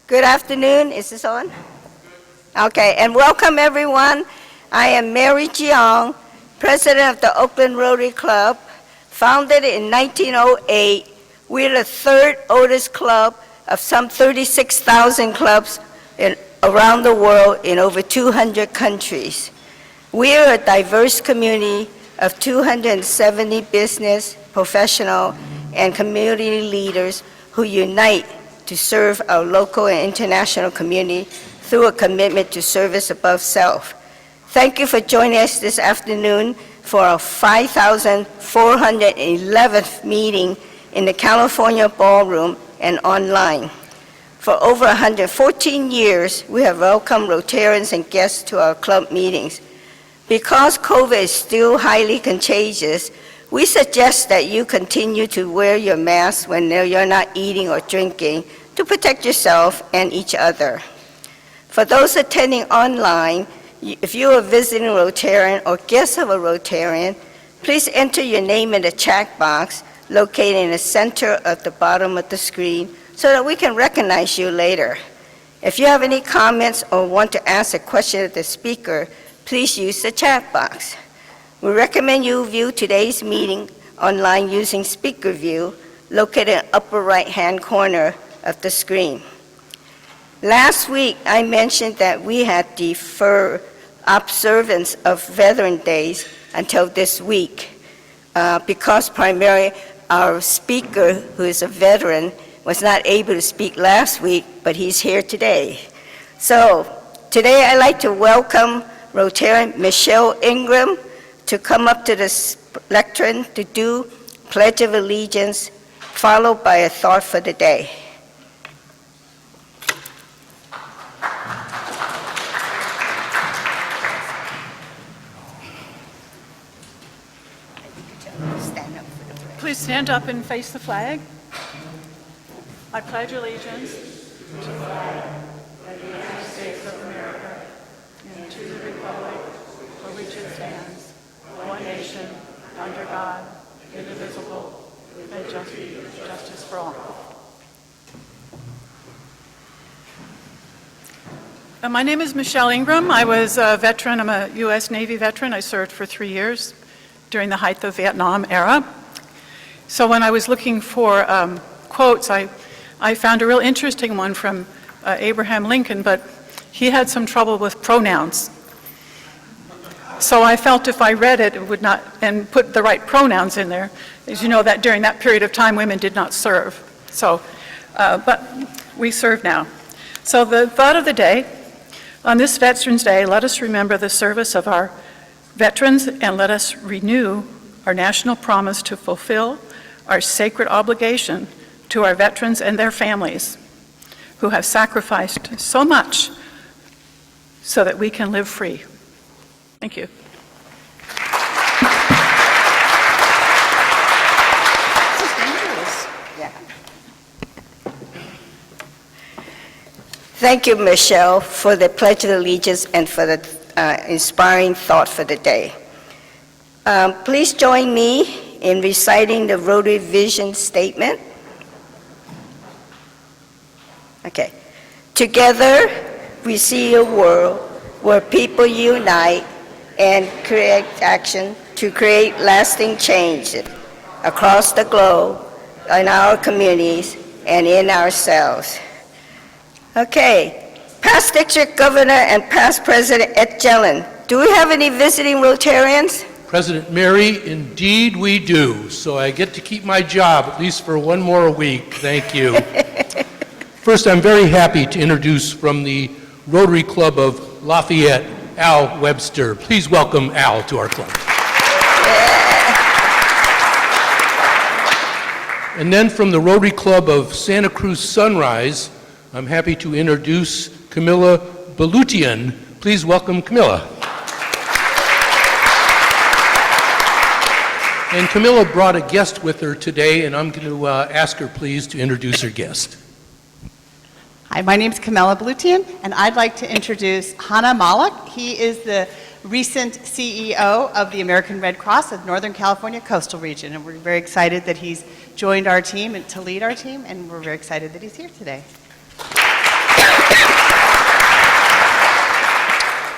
Good afternoon. Is this on? Okay, and welcome everyone. I am Mary Jiang, president of the Oakland Rotary Club. Founded in 1908, we're the third oldest club of some 36,000 clubs around the world in over 200 countries. We are a diverse community of 270 business, professional, and community leaders who unite to serve our local and international community through a commitment to service above self. Thank you for joining us this afternoon for our 5,411th meeting in the California Ballroom and online. For over 114 years, we have welcomed Rotarians and guests to our club meetings. Because COVID is still highly contagious, we suggest that you continue to wear your mask when you're not eating or drinking to protect yourself and each other. For those attending online, if you are visiting a Rotarian or guest of a Rotarian, please enter your name in the chat box located in the center of the bottom of the screen so that we can recognize you later. If you have any comments or want to ask a question of the speaker, please use the chat box. We recommend you view today's meeting online using Speaker View, located in the upper right-hand corner of the screen. Last week, I mentioned that we had deferred observance of Veteran Days until this week because primarily our speaker, who is a veteran, was not able to speak last week, but he's here today. So today I'd like to welcome Rotarian Michelle Ingram to come up to the lectern to do Pledge of Allegiance, followed by a thought for the day. Please stand up and face the flag. I pledge allegiance to the flag of the United States of America and to the republic for which it stands, one nation, under God, indivisible, and justice for all. My name is Michelle Ingram. I was a veteran. I'm a U.S. Navy veteran. I served for 3 years during the height of the Vietnam era. So when I was looking for quotes, I found a real interesting one from Abraham Lincoln, but he had some trouble with pronouns. So I felt if I read it, it would not, and put the right pronouns in there. As you know, that during that period of time, women did not serve. So, but we serve now. So the thought of the day, on this Veterans Day, let us remember the service of our veterans and let us renew our national promise to fulfill our sacred obligation to our veterans and their families who have sacrificed so much so that we can live free. Thank you. This is dangerous. Yeah. Thank you, Michelle, for the Pledge of Allegiance and for the inspiring thought for the day. Please join me in reciting the Rotary Vision Statement. Okay. Together, we see a world where people unite and create action to create lasting change across the globe, in our communities, and in ourselves. Okay. Past District Governor and past President Ed Jelen. Do we have any visiting Rotarians? President Mary, indeed we do. So I get to keep my job, at least for one more week. Thank you. First, I'm very happy to introduce from the Rotary Club of Lafayette, Al Webster. Please welcome Al to our club. Yeah. And then from the Rotary Club of Santa Cruz Sunrise, I'm happy to introduce Camilla Balutian. Please welcome Camilla. And Camilla brought a guest with her today, and I'm going to ask her, please, to introduce her guest. Hi, my name is Camilla Balutian, and I'd like to introduce Hannah Malik. He is the recent CEO of the American Red Cross of Northern California Coastal Region, and we're very excited that he's joined our team and to lead our team, and we're very excited that he's here today.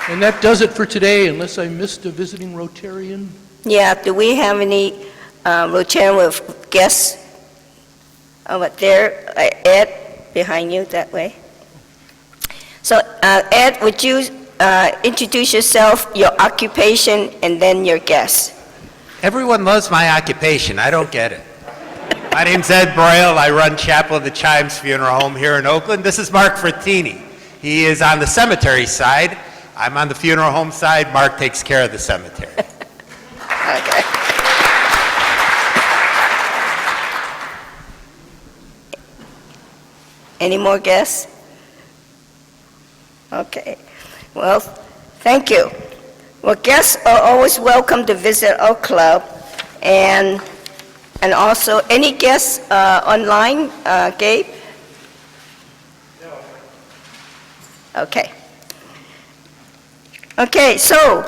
And that does it for today, unless I missed a visiting Rotarian. Yeah, do we have any Rotarian with guests over there? Ed, behind you that way. So Ed, would you introduce yourself, your occupation, and then your guests? Everyone loves my occupation. I don't get it. My name's Ed Broyle. I run Chapel of the Chimes Funeral Home here in Oakland. This is Mark Frattini. He is on the cemetery side. I'm on the funeral home side. Mark takes care of the cemetery. Okay. Any more guests? Okay. Well, thank you. Well, guests are always welcome to visit our club, and also, any guests online, Gabe? No. Okay. Okay, so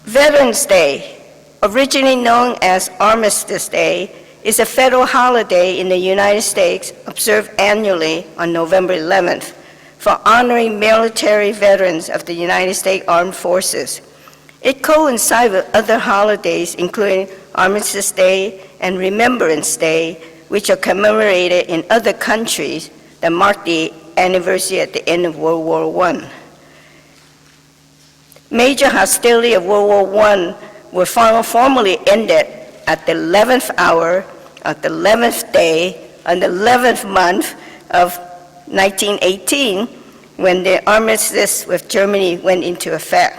Veterans Day, originally known as Armistice Day, is a federal holiday in the United States observed annually on November 11th for honoring military veterans of the United States Armed Forces. It coincides with other holidays, including Armistice Day and Remembrance Day, which are commemorated in other countries that mark the anniversary at the end of World War I. Major hostility of World War I were formally ended at the 11th hour of the 11th day on the 11th month of 1918, when the armistice with Germany went into effect.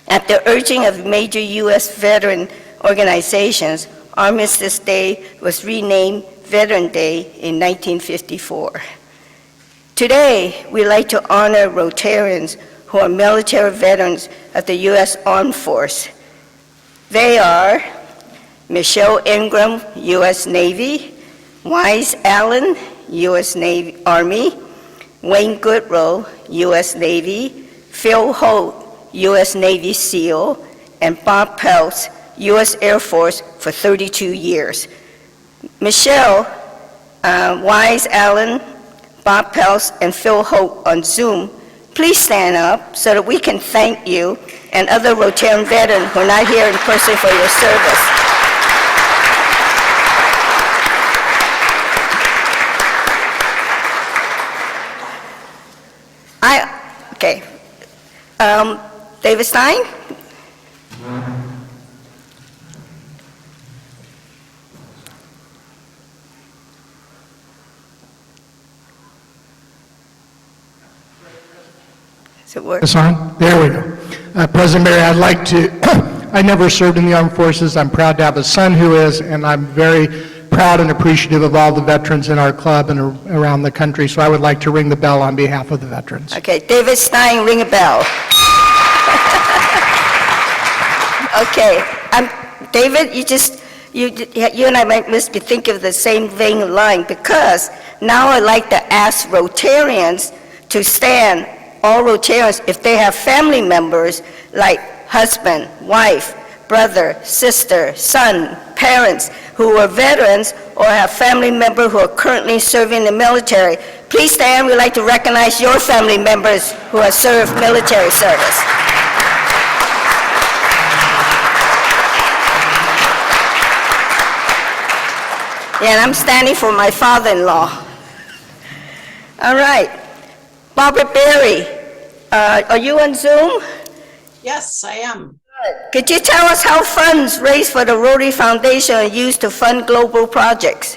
At the urging of major U.S. veteran organizations, Armistice Day was renamed Veteran Day in 1954. Today, we like to honor Rotarians who are military veterans of the U.S. Armed Force. They are Michelle Ingram, U.S. Navy; Wise Allen, U.S. Navy Army; Wayne Goodrow, U.S. Navy; Phil Holt, U.S. Navy SEAL; and Bob Peltz, U.S. Air Force for 32 years. Michelle, Wise Allen, Bob Peltz, and Phil Holt on Zoom, please stand up so that we can thank you and other Rotarian veterans who are not here in person for your service. Okay. David Stein? Does it work? It's on? There we go. President Mary, I'd like to, I never served in the armed forces. I'm proud to have a son who is, and I'm very proud and appreciative of all the veterans in our club and around the country. So I would like to ring the bell on behalf of the veterans. Okay, David Stein, ring a bell. Okay, David, you and I must be thinking of the same vein of line, because now I'd like to ask Rotarians to stand, all Rotarians, if they have family members like husband, wife, brother, sister, son, parents who are veterans or have family members who are currently serving in the military. Please stand. We'd like to recognize your family members who have served military service. Yeah, and I'm standing for my father-in-law. All right. Barbara Berry, are you on Zoom? Yes, I am. Could you tell us how funds raised for the Rotary Foundation are used to fund global projects?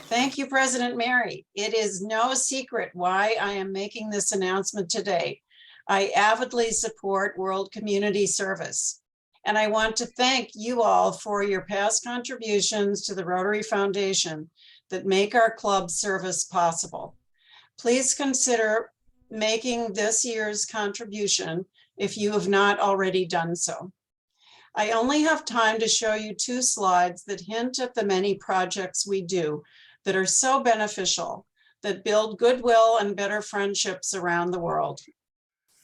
Thank you, President Mary. It is no secret why I am making this announcement today. I avidly support World Community Service, and I want to thank you all for your past contributions to the Rotary Foundation that make our club service possible. Please consider making this year's contribution if you have not already done so. I only have time to show you 2 slides that hint at the many projects we do that are so beneficial, that build goodwill and better friendships around the world.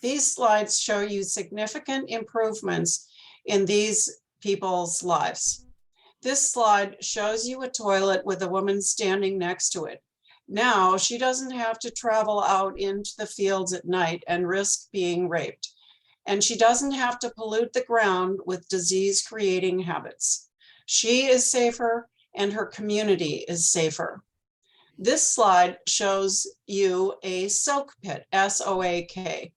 These slides show you significant improvements in these people's lives. This slide shows you a toilet with a woman standing next to it. Now she doesn't have to travel out into the fields at night and risk being raped. and she doesn't have to pollute the ground with disease-creating habits. She is safer, and her community is safer. This slide shows you a soak pit, S-O-A-K.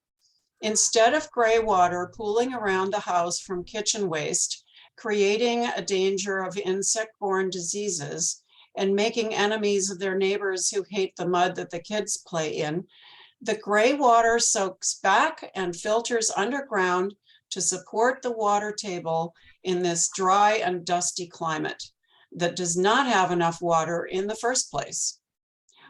Instead of gray water pooling around the house from kitchen waste, creating a danger of insect-borne diseases, and making enemies of their neighbors who hate the mud that the kids play in, the gray water soaks back and filters underground to support the water table in this dry and dusty climate that does not have enough water in the first place.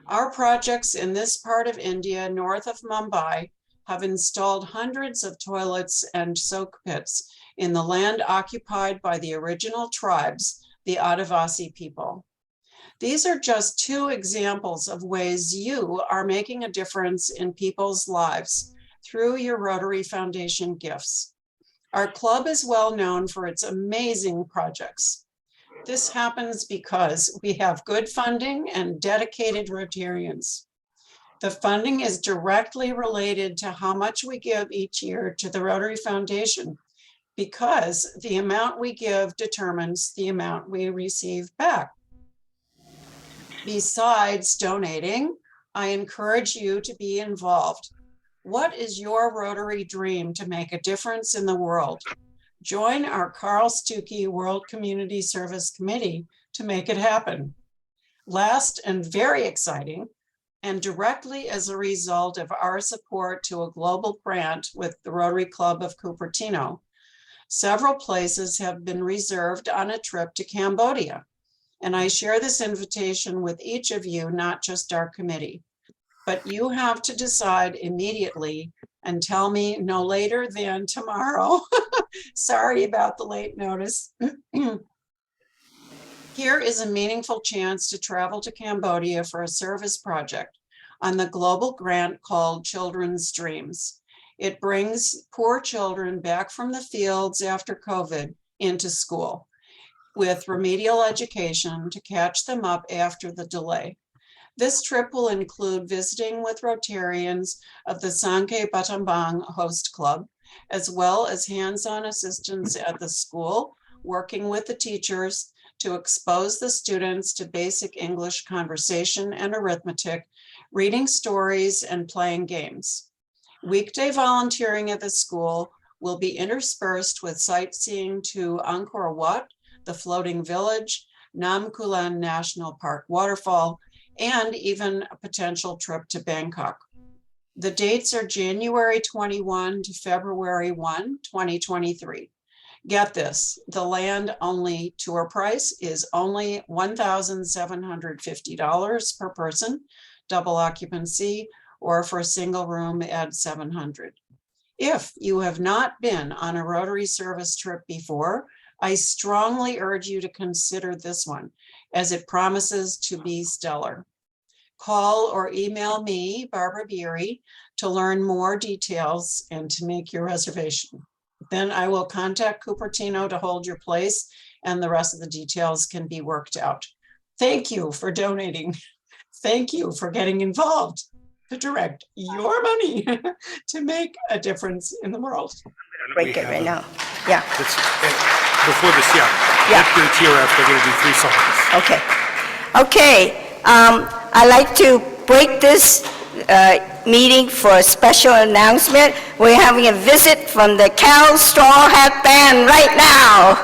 Our projects in this part of India, north of Mumbai, have installed hundreds of toilets and soak pits in the land occupied by the original tribes, the Adivasi people. These are just two examples of ways you are making a difference in people's lives through your Rotary Foundation gifts. Our club is well known for its amazing projects. This happens because we have good funding and dedicated Rotarians. The funding is directly related to how much we give each year to the Rotary Foundation, because the amount we give determines the amount we receive back. Besides donating, I encourage you to be involved. What is your Rotary dream to make a difference in the world? Join our Carl Stuckey World Community Service Committee to make it happen. Last and very exciting, and directly as a result of our support to a global grant with the Rotary Club of Cupertino, several places have been reserved on a trip to Cambodia. And I share this invitation with each of you, not just our committee. But you have to decide immediately and tell me no later than tomorrow. Sorry about the late notice. Here is a meaningful chance to travel to Cambodia for a service project on the global grant called Children's Dreams. It brings poor children back from the fields after COVID into school with remedial education to catch them up after the delay. This trip will include visiting with Rotarians of the Sankhe Batambang Host Club, as well as hands-on assistance at the school, working with the teachers to expose the students to basic English conversation and arithmetic, reading stories, and playing games. Weekday volunteering at the school will be interspersed with sightseeing to Angkor Wat, the floating village, Nam Kulan National Park waterfall, and even a potential trip to Bangkok. The dates are January 21 to February 1, 2023. Get this, the land-only tour price is only $1,750 per person, double occupancy, or for a single room at $700. If you have not been on a Rotary service trip before, I strongly urge you to consider this one, as it promises to be stellar. Call or email me, Barbara Beery, to learn more details and to make your reservation. Then I will contact Cupertino to hold your place, and the rest of the details can be worked out. Thank you for donating. Thank you for getting involved to direct your money to make a difference in the world. Break it right now. Yeah, Before this, Yeah. after the TRF, they're going to do 3 songs. okay. Okay, I'd like to break this meeting for a special announcement. We're having a visit from the Cal Straw Hat Band right now.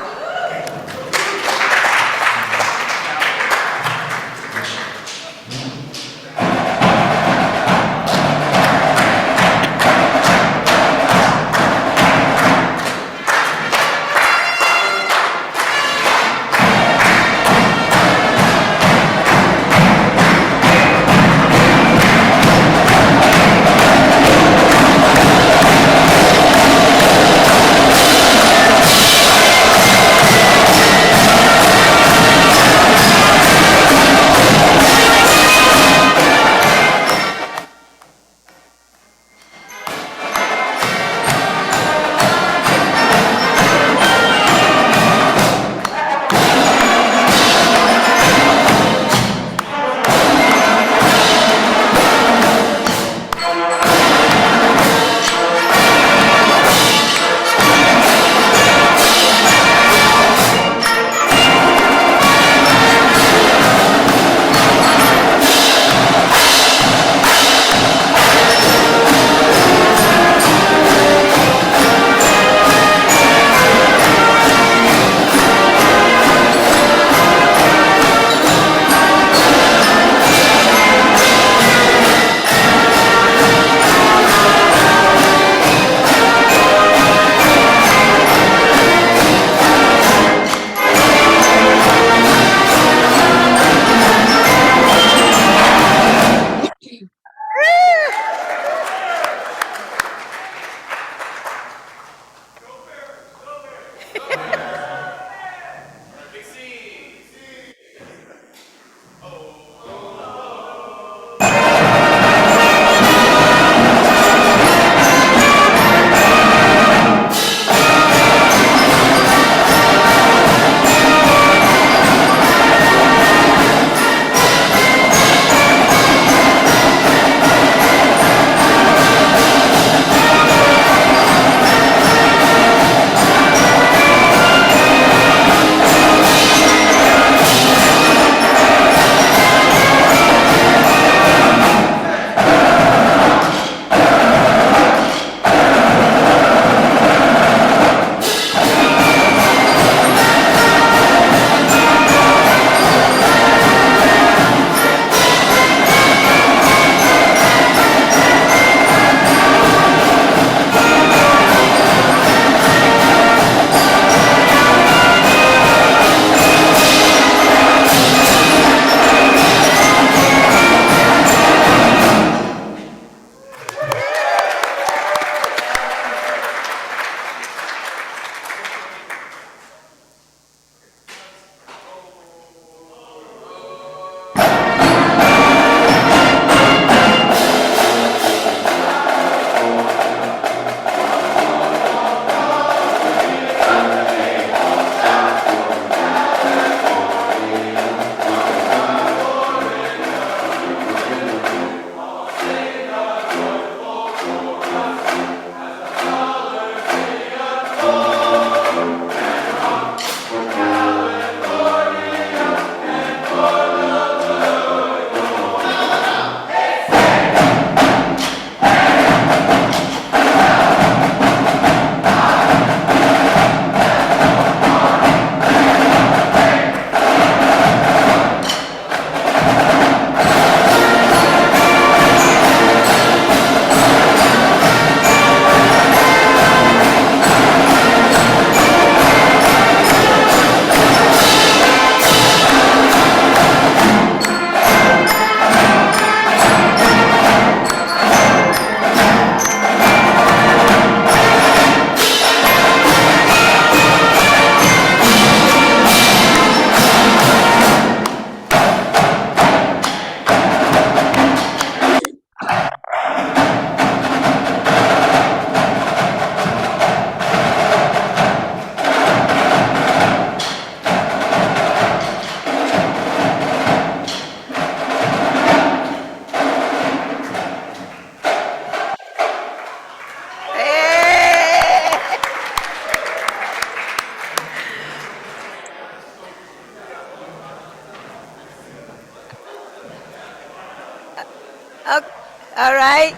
right.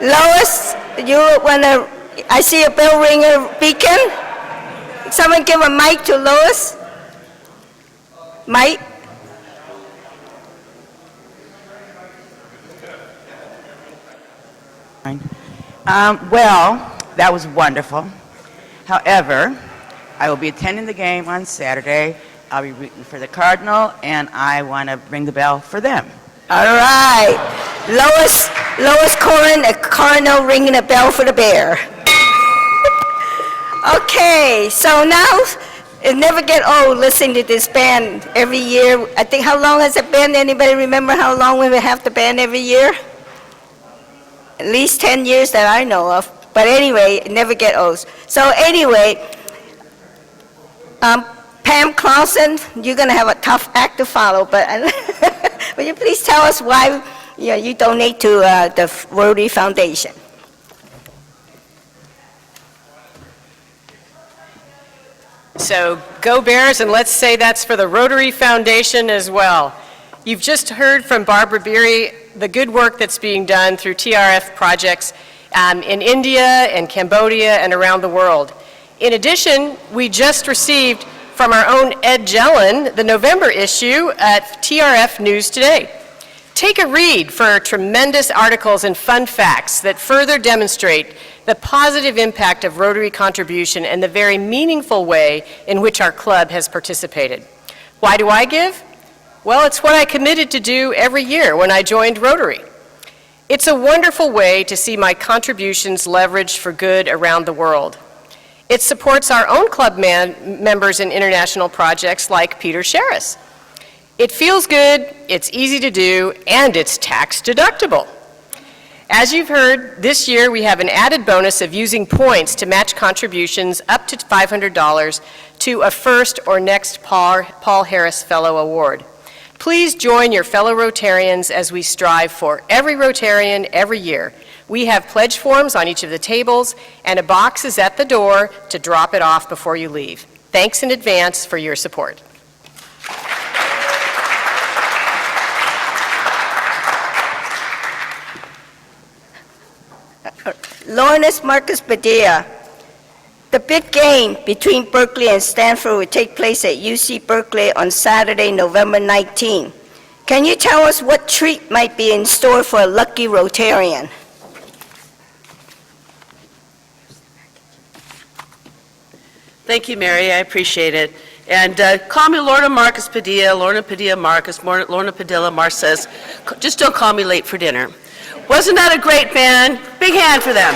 Lois, you wanna, I see a bell ringer beacon. Someone give a mic to Lois. Mike? Well, that was wonderful. However, I will be attending the game on Saturday. I'll be rooting for the Cardinal, and I want to ring the bell for them. All right. Lois Corin, a cardinal ringing a bell for the bear. Okay, so now it never get old listening to this band every year. I think, how long has it been? Anybody remember how long we have the band every year? At least 10 years that I know of. But anyway, it never get old. So anyway, Pam Clausen, you're going to have a tough act to follow, but will you please tell us why you donate to the Rotary Foundation? So go Bears, and let's say that's for the Rotary Foundation as well. You've just heard from Barbara Beery the good work that's being done through TRF projects in India and Cambodia and around the world. In addition, we just received from our own Ed Jellin the November issue at TRF News Today. Take a read for tremendous articles and fun facts that further demonstrate the positive impact of Rotary contribution and the very meaningful way in which our club has participated. Why do I give? Well, it's what I committed to do every year when I joined Rotary. It's a wonderful way to see my contributions leveraged for good around the world. It supports our own club members in international projects like Peter Sherris. It feels good, it's easy to do, and it's tax deductible. As you've heard, this year we have an added bonus of using points to match contributions up to $500 to a first or next Paul Harris Fellow Award. Please join your fellow Rotarians as we strive for every Rotarian every year. We have pledge forms on each of the tables, and a box is at the door to drop it off before you leave. Thanks in advance for your support. Lawrence Marcus Padilla, the big game between Berkeley and Stanford will take place at UC Berkeley on Saturday, November 19. Can you tell us what treat might be in store for a lucky Rotarian? Thank you, Mary. I appreciate it. And call me Lorna Marcus Padilla, Lorna Padilla Marcus, Lorna Padilla Marcus. Just don't call me late for dinner. Wasn't that a great band? Big hand for them.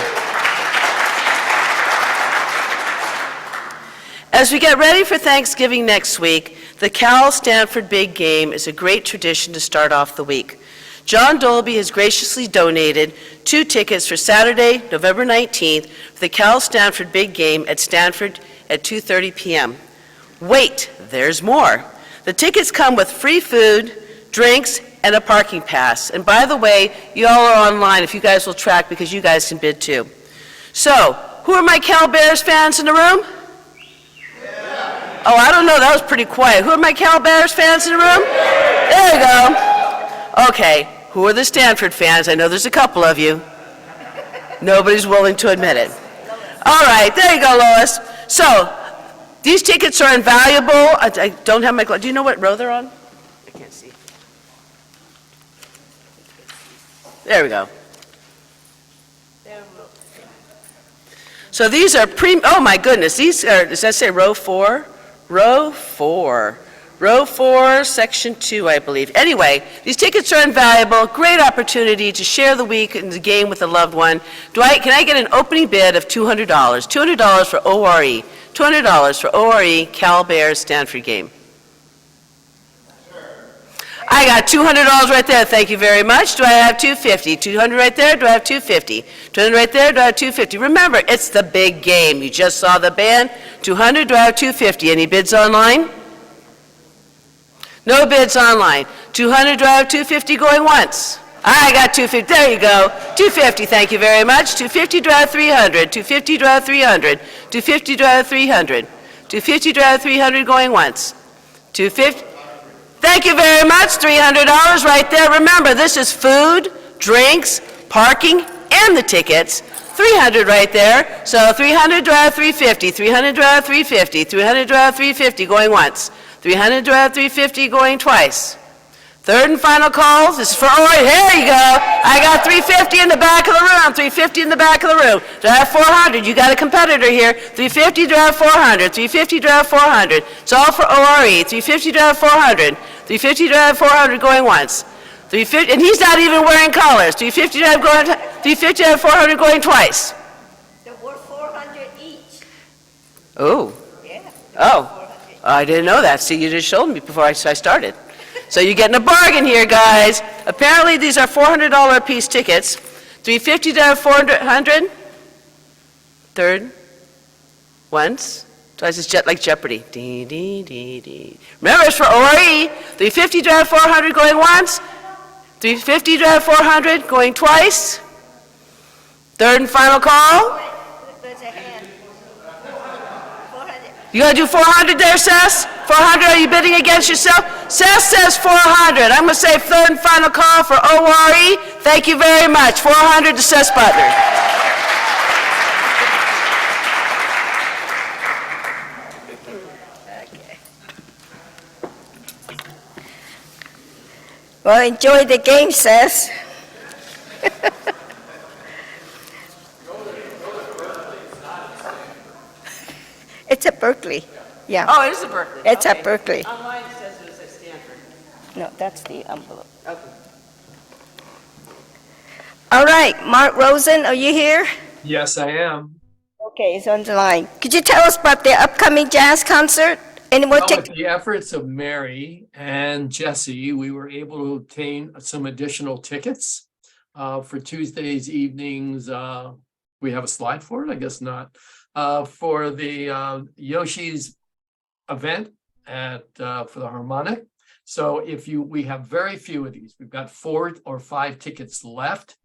As we get ready for Thanksgiving next week, the Cal-Stanford Big Game is a great tradition to start off the week. John Dolby has graciously donated 2 tickets for Saturday, November 19th, for the Cal-Stanford Big Game at Stanford at 2:30 p.m. Wait, there's more. The tickets come with free food, drinks, and a parking pass. And by the way, you all are online if you guys will track, because you guys can bid too. So, who are my Cal Bears fans in the room? Oh, I don't know, that was pretty quiet. Who are my Cal Bears fans in the room? There you go. Okay, who are the Stanford fans? I know there's a couple of you. Nobody's willing to admit it. All right, there you go, Lois. So, these tickets are invaluable. I don't have my, do you know what row they're on? I can't see. There we go. So these are oh my goodness, these are, does that say row 4? Row 4. Row 4, section 2, I believe. Anyway, these tickets are invaluable. Great opportunity to share the week in the game with a loved one. Can I get an opening bid of $200? $200 for ORE. $200 for ORE Cal Bears Stanford game. I got $200 right there. Thank you very much. Do I have $250? $200 right there. Do I have $250? $200 right there. Do I have $250? Remember, it's the big game. You just saw the band. $200. Do I have $250? Any bids online? No bids online. $200. Do I have $250 going once? I got $250. There you go. $250. Thank you very much. $250. Do I have $300? $250. Do I have $300? $250. Do I have $300? $250. Do I have $300 going once? $250. Thank you very much. $300 right there. Remember, this is food, drinks, parking, and the tickets. 300 right there. So 300 drive 350, 300 drive 350, 300 drive 350 going once, 300 drive 350 going twice. Third and final calls. This is for Ori. Here you go. I got 350 in the back of the room. 350 in the back of the room. Drive 400. You got a competitor here. 350 drive 400. 350 drive 400. It's all for ORE. 350 drive 400. 350 drive 400 going once. 350, and he's not even wearing collars. 350 drive going. 350 drive 400 going twice. They're worth 400 each. Oh. Yeah. Oh. I didn't know that. See, you just showed me before I started. So you're getting a bargain here, guys. Apparently, these are $400 a piece tickets. 350 to 400. Third. Once. Twice. It's like Jeopardy. Dee, dee, dee, dee. Remember, it's for ORE. 350 drive 400 going once. 350 drive 400 going twice. Third and final call. There's a hand. 400. You gonna do 400 there, Sess? 400, are you bidding against yourself? Sess says 400. I'm gonna say third and final call for ORE. Thank you very much. 400 to Sess Butler. Okay. Well, enjoy the game, Seth. It's at Berkeley. Yeah. Oh, it is a Berkeley. It's Okay. at Berkeley. Online it says it was at Stanford. No, that's the envelope. Okay. All right, Mark Rosen, are you here? Yes, I am. Okay, he's on the line. Could you tell us about the upcoming jazz concert? And what With the efforts of Mary and Jesse, we were able to obtain some additional tickets for Tuesday's evenings. We have a slide for it? I guess not. For the Yoshi's event at for the harmonic. So we have very few of these. We've got 4 or 5 tickets left.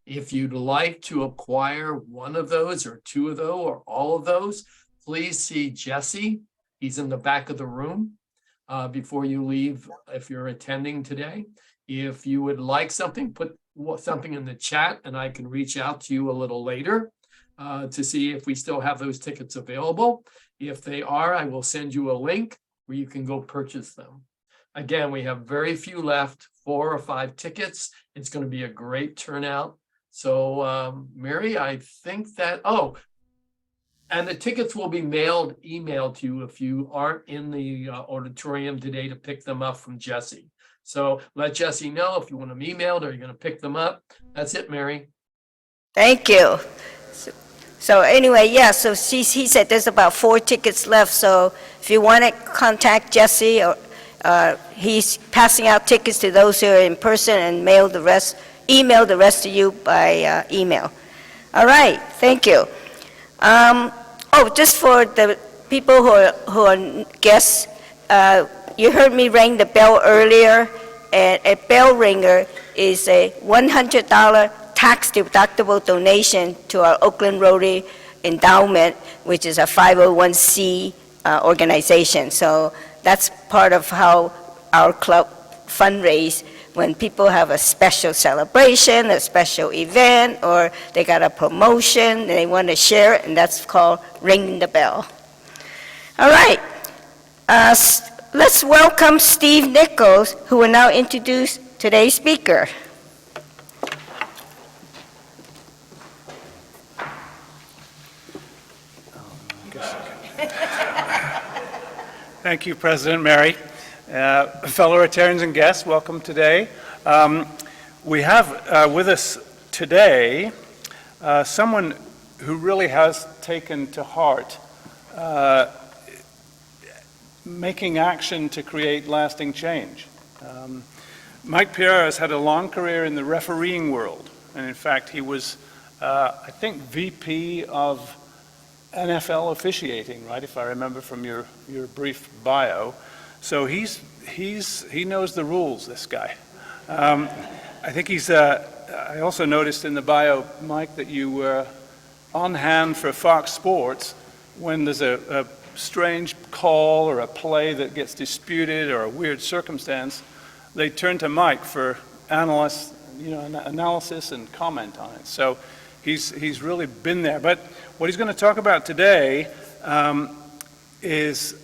If you'd like to acquire one of those or 2 of those or all of those, please see Jesse. He's in the back of the room before you leave if you're attending today. If you would like something, put something in the chat and I can reach out to you a little later to see if we still have those tickets available. If they are, I will send you a link where you can go purchase them. Again, we have very few left, 4 or 5 tickets. It's going to be a great turnout. So, Mary, I think that, and the tickets will be emailed to you if you aren't in the auditorium today to pick them up from Jesse. So let Jesse know if you want them emailed or you're going to pick them up. That's it, Mary. Thank you. So anyway, yeah, so he said there's about 4 tickets left. So if you want to contact Jesse, or he's passing out tickets to those who are in person and email the rest to you by email. All right, thank you. Just for the people who are guests, you heard me ring the bell earlier, and a bell ringer is a $100 tax-deductible donation to our Oakland Rotary Endowment, which is a 501c organization. So that's part of how our club fundraise when people have a special celebration, a special event, or they got a promotion and they want to share it, and that's called ringing the bell. All right, let's welcome Steve Nichols, who will now introduce today's speaker. Thank you, President Mary. Fellow Rotarians and guests, welcome today. We have with us today someone who really has taken to heart making action to create lasting change. Mike Pereira has had a long career in the refereeing world, and in fact he was, I think, VP of NFL officiating, right, if I remember from your brief bio. So he knows the rules, this guy. I think he's, I also noticed in the bio, Mike, that you were on hand for Fox Sports when there's a strange call or a play that gets disputed or a weird circumstance. They turn to Mike for analysts analysis and comment on it. So he's really been there. But what he's going to talk about today is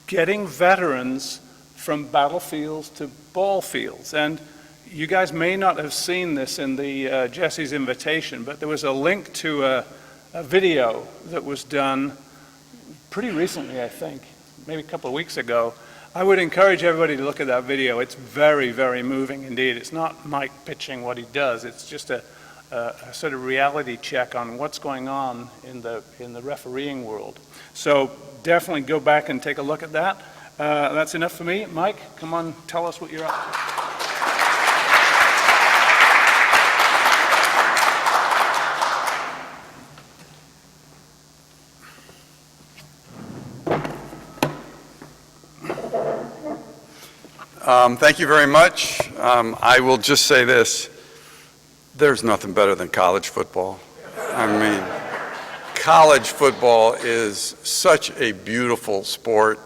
getting veterans from battlefields to ball fields. And you guys may not have seen this in the Jesse's invitation, but there was a link to a video that was done pretty recently, I think, maybe a couple of weeks ago. I would encourage everybody to look at that video. It's very, very moving indeed. It's not Mike pitching what he does. It's just a sort of reality check on what's going on in the refereeing world. So definitely go back and take a look at that. That's enough for me. Mike, come on, tell us what you're up to. Thank you very much. I will just say this. There's nothing better than college football. I mean, college football is such a beautiful sport.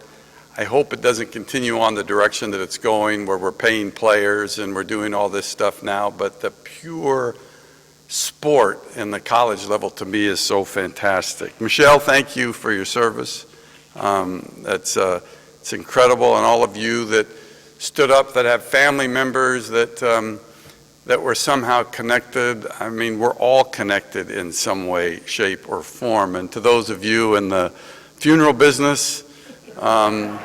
I hope it doesn't continue on the direction that it's going, where we're paying players and we're doing all this stuff now, but the pure sport in the college level to me is so fantastic. Michelle, thank you for your service. It's incredible, and all of you that stood up, that have family members that were somehow connected. I mean, we're all connected in some way, shape, or form. And to those of you in the funeral business, I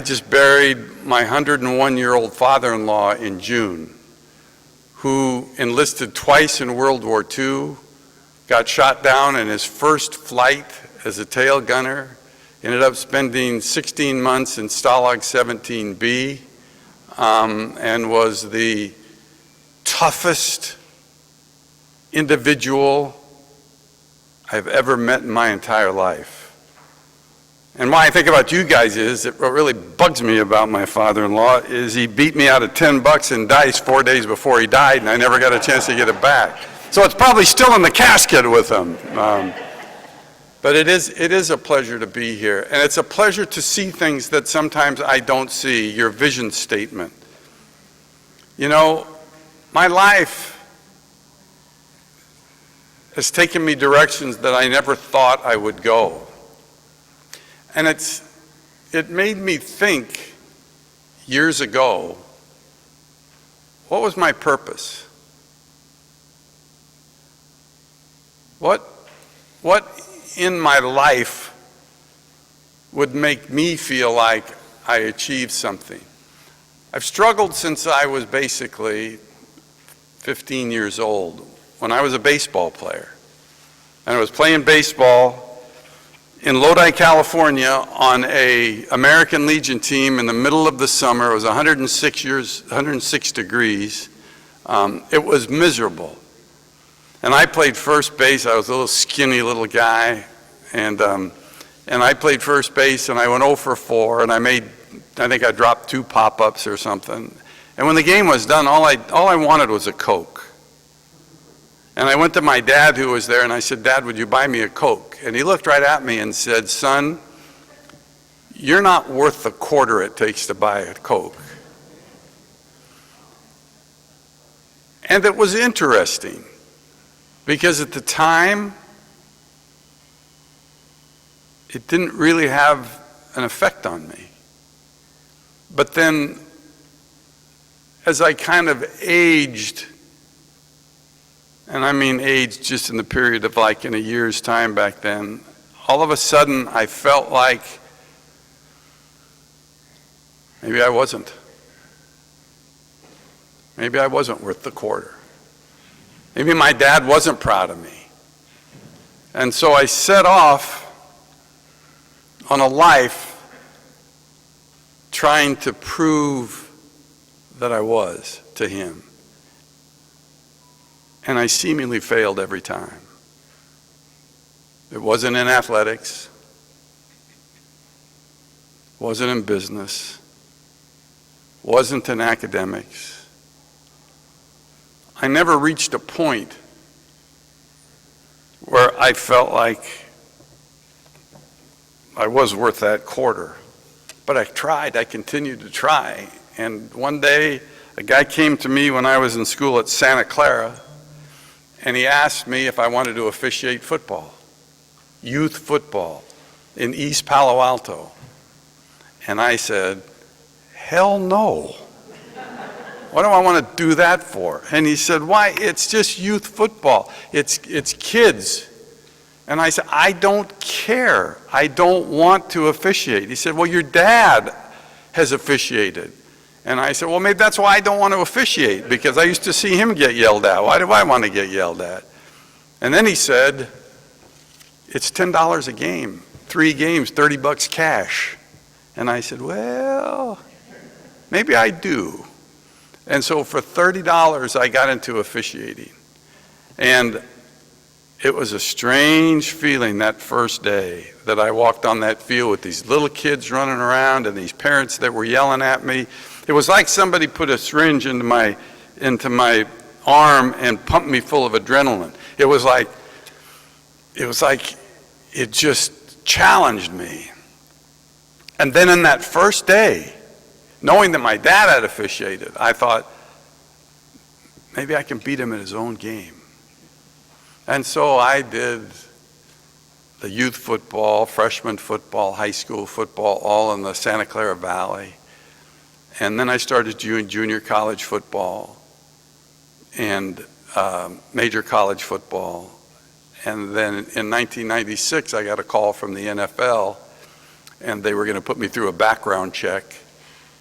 just buried my 101-year-old father-in-law in June, who enlisted twice in World War II, got shot down in his first flight as a tail gunner, ended up spending 16 months in Stalag 17B, and was the toughest individual I've ever met in my entire life. And why I think about you guys is, that what really bugs me about my father-in-law is he beat me out of $10 in dice 4 days before he died, and I never got a chance to get it back. So it's probably still in the casket with him. But it is a pleasure to be here, and it's a pleasure to see things that sometimes I don't see, your vision statement. You know, my life has taken me directions that I never thought I would go. And it made me think years ago, what was my purpose? What in my life would make me feel like I achieved something? I've struggled since I was basically 15 years old, when I was a baseball player. And I was playing baseball in Lodi, California on an American Legion team in the middle of the summer. It was 106 degrees. It was miserable. And I played first base. I was a little skinny little guy, and I played first base, and I went 0 for 4, and I think I dropped 2 pop-ups or something. And when the game was done, all I wanted was a Coke. And I went to my dad, who was there, and I said, "Dad, would you buy me a Coke?" And he looked right at me and said, "Son, you're not worth the quarter it takes to buy a Coke." And it was interesting, because at the time, it didn't really have an effect on me. But then, as I kind of aged, and I mean aged just in the period of like in a year's time back then, all of a sudden I felt like maybe I wasn't. Maybe I wasn't worth the quarter. Maybe my dad wasn't proud of me. And so I set off on a life trying to prove that I was to him. And I seemingly failed every time. It wasn't in athletics, wasn't in business, wasn't in academics. I never reached a point where I felt like I was worth that quarter. But I tried, I continued to try. And one day A guy came to me when I was in school at Santa Clara, and he asked me if I wanted to officiate football, youth football, in East Palo Alto. And I said, hell no. What do I want to do that for? And he said, why? It's just youth football. It's kids. And I said, I don't care. I don't want to officiate. He said, well, your dad has officiated. And I said, well, maybe that's why I don't want to officiate, because I used to see him get yelled at. Why do I want to get yelled at? And then he said, it's $10 a game, 3 games, $30 cash. And I said, well, maybe I do. And so for $30, I got into officiating. And it was a strange feeling that first day that I walked on that field with these little kids running around and these parents that were yelling at me. It was like somebody put a syringe into my arm and pumped me full of adrenaline. It was like it just challenged me. And then in that first day, knowing that my dad had officiated, I thought, maybe I can beat him at his own game. And so I did the youth football, freshman football, high school football, all in the Santa Clara Valley. And then I started doing junior college football and major college football. And then in 1996, I got a call from the NFL, and they were going to put me through a background check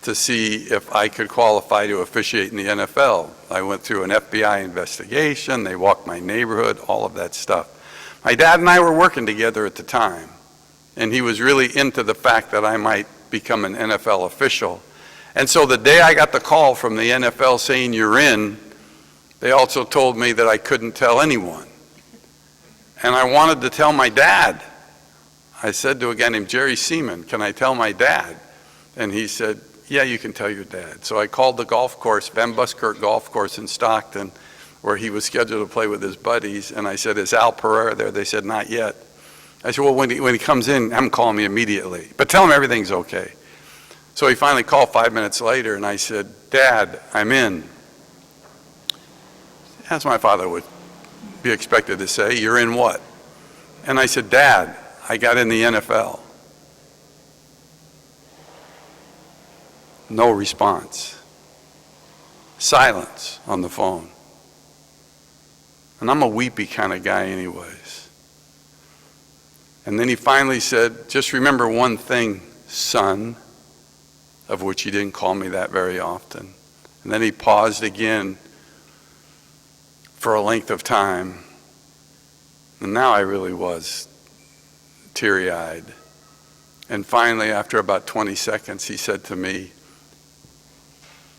to see if I could qualify to officiate in the NFL. I went through an FBI investigation, they walked my neighborhood, all of that stuff. My dad and I were working together at the time, and he was really into the fact that I might become an NFL official. And so the day I got the call from the NFL saying you're in, they also told me that I couldn't tell anyone. And I wanted to tell my dad. I said to a guy named Jerry Seaman, can I tell my dad? And he said, yeah, you can tell your dad. So I called the golf course, Van Buskirk Golf Course in Stockton, where he was scheduled to play with his buddies. And I said, is Al Pereira there? They said, not yet. I said, well, when he comes in, have him call me immediately. But tell him everything's okay. So he finally called 5 minutes later, and I said, Dad, I'm in. As my father would be expected to say, you're in what? And I said, Dad, I got in the NFL. No response. Silence on the phone. And I'm a weepy kind of guy anyways. And then he finally said, just remember one thing, son, of which he didn't call me that very often. And then he paused again for a length of time. And now I really was teary-eyed. And finally, after about 20 seconds, he said to me,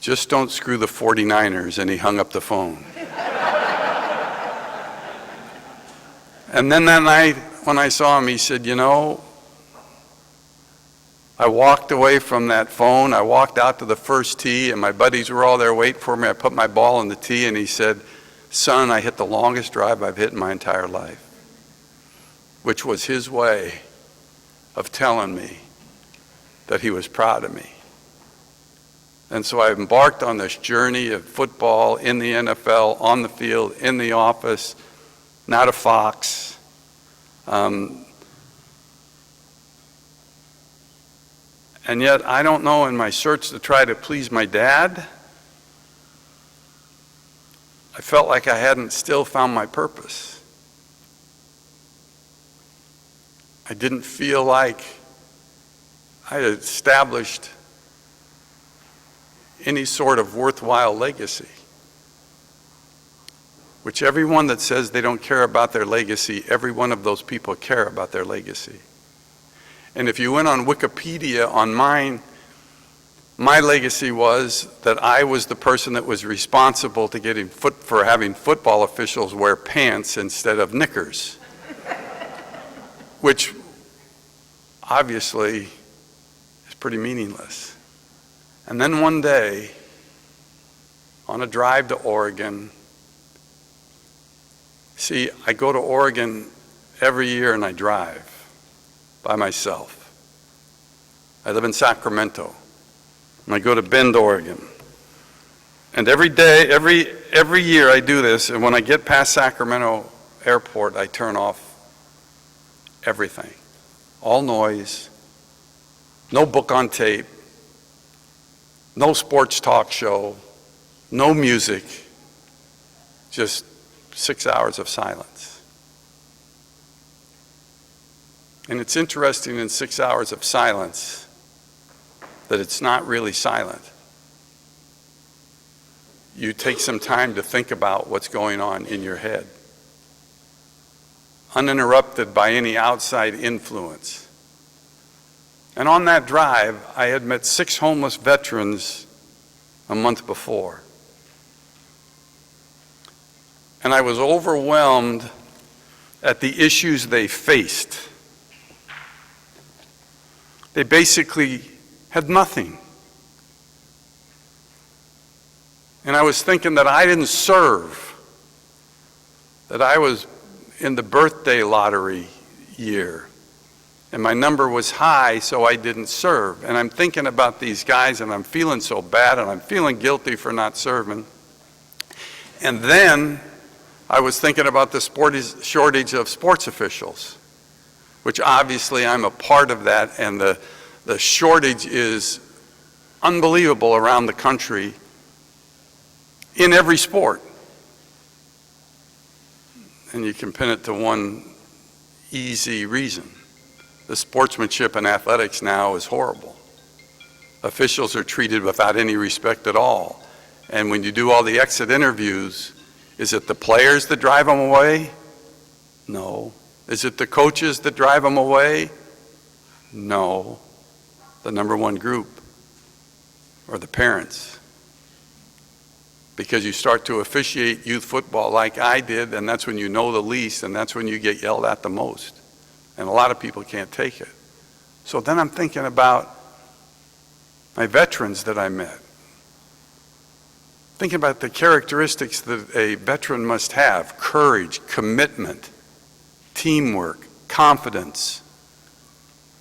just don't screw the 49ers, and he hung up the phone. And then that night, when I saw him, he said, you know, I walked away from that phone, I walked out to the first tee, and my buddies were all there waiting for me. I put my ball in the tee, and he said, son, I hit the longest drive I've hit in my entire life, which was his way of telling me that he was proud of me. And so I embarked on this journey of football in the NFL, on the field, in the office, not a Fox. And yet, I don't know, in my search to try to please my dad, I felt like I hadn't still found my purpose. I didn't feel like I had established any sort of worthwhile legacy, which everyone that says they don't care about their legacy, every one of those people care about their legacy. And if you went on Wikipedia on mine, my legacy was that I was the person that was responsible to for having football officials wear pants instead of knickers, which obviously is pretty meaningless. And then one day, on a drive to Oregon, see, I go to Oregon every year and I drive by myself. I live in Sacramento, and I go to Bend, Oregon. And every day, every year I do this, and when I get past Sacramento Airport, I turn off everything. All noise, no book on tape, no sports talk show, no music, just 6 hours of silence. And it's interesting in 6 hours of silence that it's not really silent. You take some time to think about what's going on in your head, uninterrupted by any outside influence. And on that drive, I had met 6 homeless veterans a month before. And I was overwhelmed at the issues they faced. They basically had nothing. And I was thinking that I didn't serve, that I was in the birthday lottery year, and my number was high, so I didn't serve. And I'm thinking about these guys, and I'm feeling so bad, and I'm feeling guilty for not serving. And then I was thinking about the shortage of sports officials, which obviously I'm a part of that, and the shortage is unbelievable around the country in every sport. And you can pin it to one easy reason. The sportsmanship in athletics now is horrible. Officials are treated without any respect at all. And when you do all the exit interviews, is it the players that drive them away? No. Is it the coaches that drive them away? No. The number one group, or the parents. Because you start to officiate youth football like I did, and that's when you know the least, and that's when you get yelled at the most. And a lot of people can't take it. So then I'm thinking about my veterans that I met. Thinking about the characteristics that a veteran must have: courage, commitment, teamwork, confidence,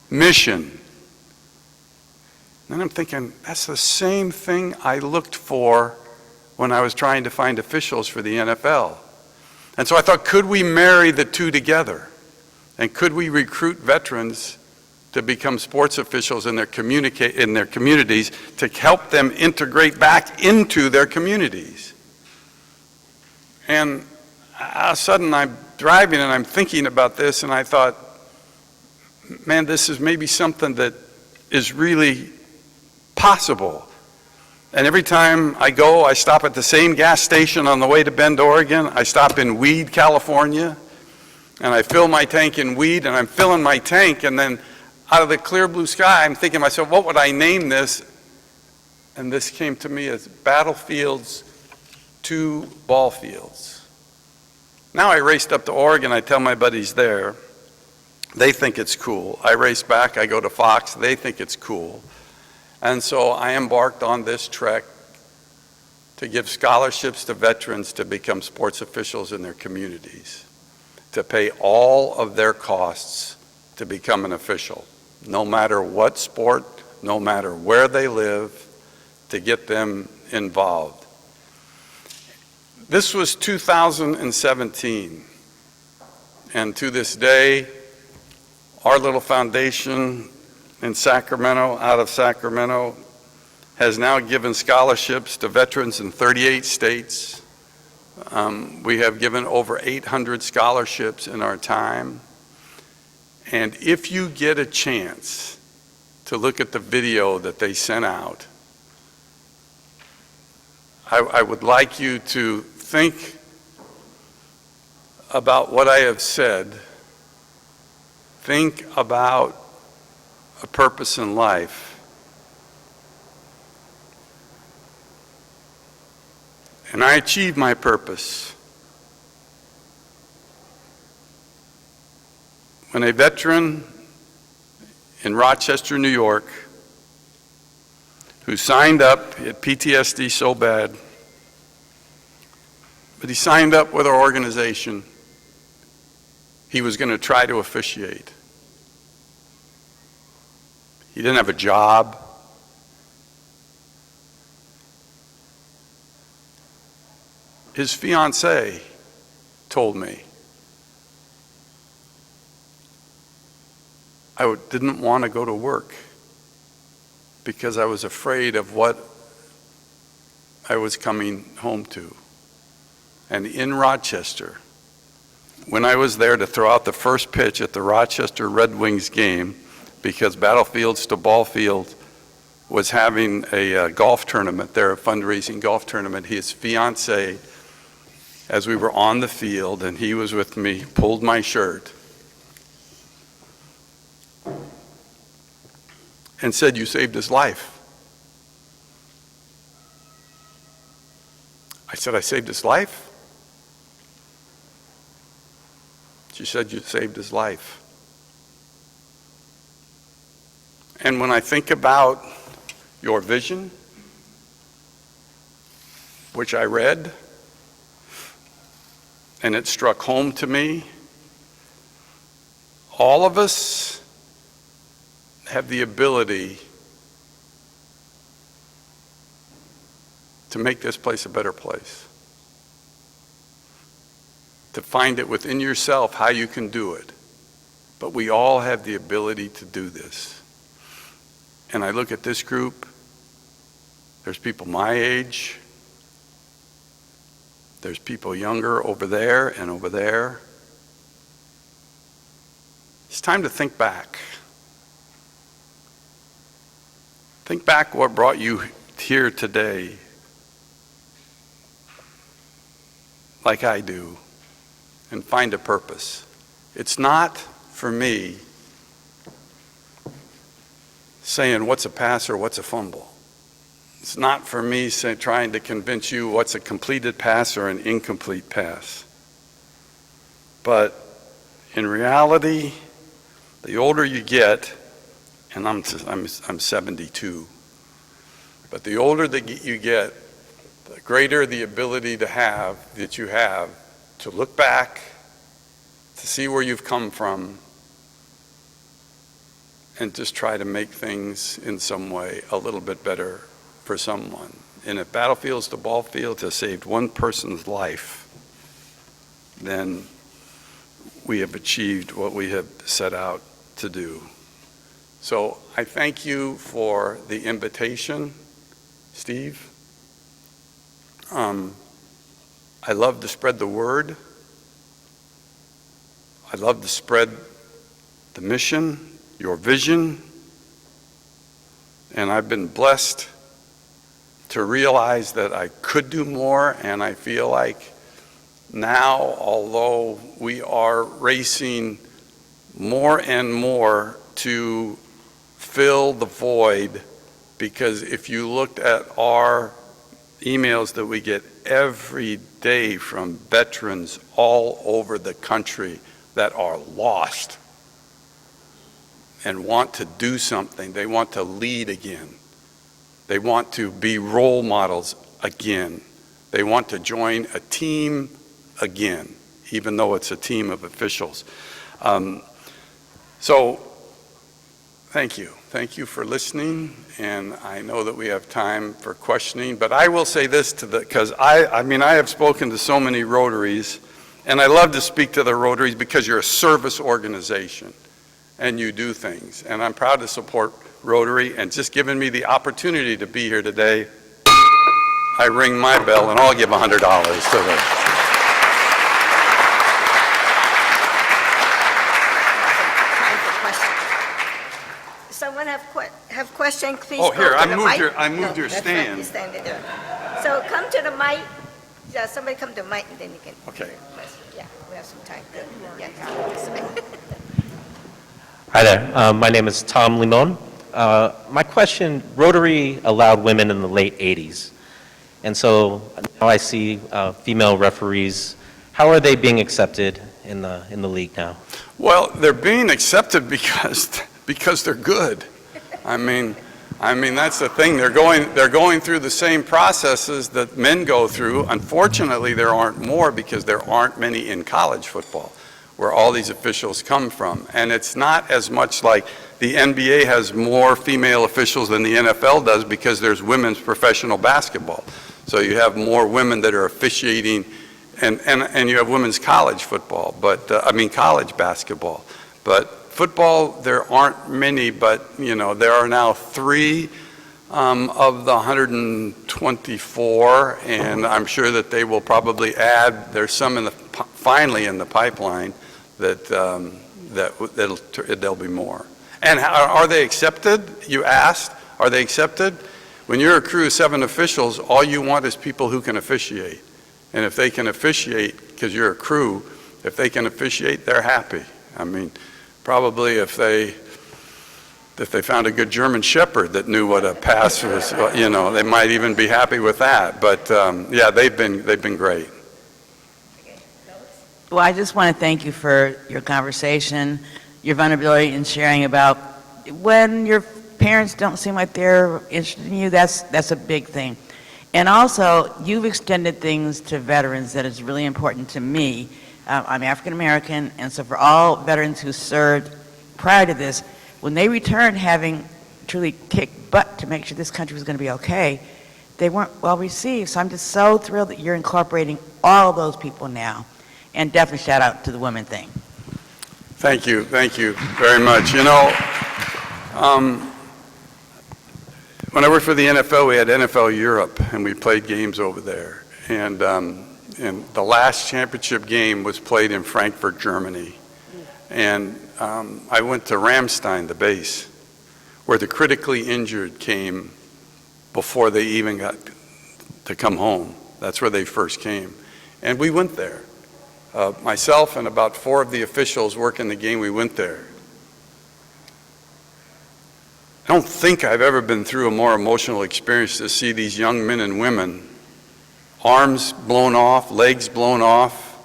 mission. Then I'm thinking, that's the same thing I looked for when I was trying to find officials for the NFL. And so I thought, could we marry the two together? And could we recruit veterans to become sports officials in their communities to help them integrate back into their communities? And all of a sudden I'm driving and I'm thinking about this, and I thought, man, this is maybe something that is really possible. And every time I go, I stop at the same gas station on the way to Bend, Oregon. I stop in Weed, California, and I fill my tank in Weed, and I'm filling my tank, and then out of the clear blue sky, I'm thinking to myself, what would I name this? And this came to me as Ballfields to Ballfields. Now I raced up to Oregon, I tell my buddies there, they think it's cool. I race back, I go to Fox, they think it's cool. And so I embarked on this trek to give scholarships to veterans to become sports officials in their communities, to pay all of their costs to become an official, no matter what sport, no matter where they live, to get them involved. This was 2017, and to this day, our little foundation in Sacramento, out of Sacramento, has now given scholarships to veterans in 38 states. We have given over 800 scholarships in our time. And if you get a chance to look at the video that they sent out, I would like you to think about what I have said. Think about a purpose in life. And I achieved my purpose when a veteran in Rochester, New York, who signed up, he had PTSD so bad, but he signed up with our organization. He was going to try to officiate. He didn't have a job. his fiancée told me. I didn't want to go to work because I was afraid of what I was coming home to. And in Rochester, when I was there to throw out the first pitch at the Rochester Red Wings game, because Ballfields to Ballfields was having a golf tournament there, a fundraising golf tournament, his fiancée, as we were on the field and he was with me, pulled my shirt and said, "You saved his life." I said, "I saved his life?" She said, "You saved his life." And when I think about your vision, which I read, and it struck home to me, all of us have the ability to make this place a better place. To find it within yourself how you can do it. But we all have the ability to do this. And I look at this group, there's people my age, there's people younger over there and over there. It's time to think back. Think back what brought you here today, like I do, and find a purpose. It's not for me saying what's a pass or what's a fumble. It's not for me trying to convince you what's a completed pass or an incomplete pass. But in reality, the older you get, and I'm 72, but the older that you get, the greater the ability that you have to look back, to see where you've come from, and just try to make things in some way a little bit better for someone. And if Ballfields to Ballfields has saved one person's life, then we have achieved what we have set out to do. So I thank you for the invitation, Steve. I love to spread the word. I love to spread the mission, your vision, and I've been blessed to realize that I could do more, and I feel like now, although we are racing more and more to fill the void, because if you looked at our emails that we get every day from veterans all over the country that are lost and want to do something, they want to lead again. They want to be role models again. They want to join a team again, even though it's a team of officials. So, thank you. Thank you for listening, and I know that we have time for questioning, but I will say this because I have spoken to so many Rotaries, and I love to speak to the Rotaries because you're a service organization, and you do things, and I'm proud to support Rotary, and just giving me the opportunity to be here today, I ring my bell, and I'll give $100 to them. Someone have question, please. Oh, here, go to the mic. I moved your that's stand. Right, you stand there. So come to the mic. Yeah, somebody come to the mic, and then you can. Okay. Yeah, we have some time. Good. Yeah. Hi there. My name is Tom Limon. My question, Rotary allowed women in the late 80s. And so now I see female referees. How are they being accepted in the league now? Well, they're being accepted because they're good. I mean that's the thing. They're going through the same processes that men go through. Unfortunately, there aren't more because there aren't many in college football, where all these officials come from. And it's not as much like the NBA has more female officials than the NFL does because there's women's professional basketball. So you have more women that are officiating, and you have women's college football, but, college basketball. But football, there aren't many, but, there are now 3 of the 124, and I'm sure that they will probably add, there's some finally in the pipeline that, there'll be more. And are they accepted? You asked, are they accepted? When you're a crew of 7 officials, all you want is people who can officiate. And if they can officiate, because you're a crew, if they can officiate, they're happy. I mean, probably if they found a good German Shepherd that knew what a pass was, they might even be happy with that. But yeah, they've been great. Well, I just want to thank you for your conversation, your vulnerability in sharing about when your parents don't seem like they're interested in you. That's a big thing. And also, you've extended things to veterans that is really important to me. I'm African American, and so for all veterans who served prior to this, when they returned having truly kicked butt to make sure this country was going to be okay, they weren't well received. So I'm just so thrilled that you're incorporating all those people now. And definitely shout out to the women thing. Thank you very much. When I worked for the NFL, we had NFL Europe, and we played games over there. And the last championship game was played in Frankfurt, Germany. And I went to Ramstein, the base, where the critically injured came before they even got to come home. That's where they first came. And we went there. Myself and about 4 of the officials working the game, we went there. I don't think I've ever been through a more emotional experience to see these young men and women, arms blown off, legs blown off,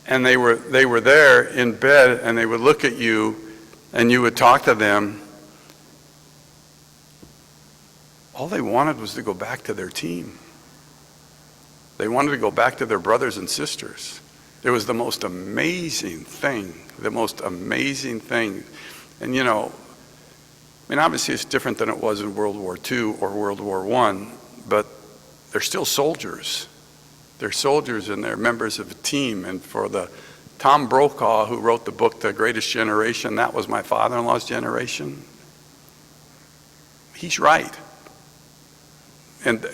and they were there in bed, and they would look at you, and you would talk to them. All they wanted was to go back to their team. They wanted to go back to their brothers and sisters. It was the most amazing thing, And obviously it's different than it was in World War II or World War I, but they're still soldiers. They're soldiers and they're members of a team. And for the Tom Brokaw, who wrote the book, The Greatest Generation, that was my father-in-law's generation. He's right. And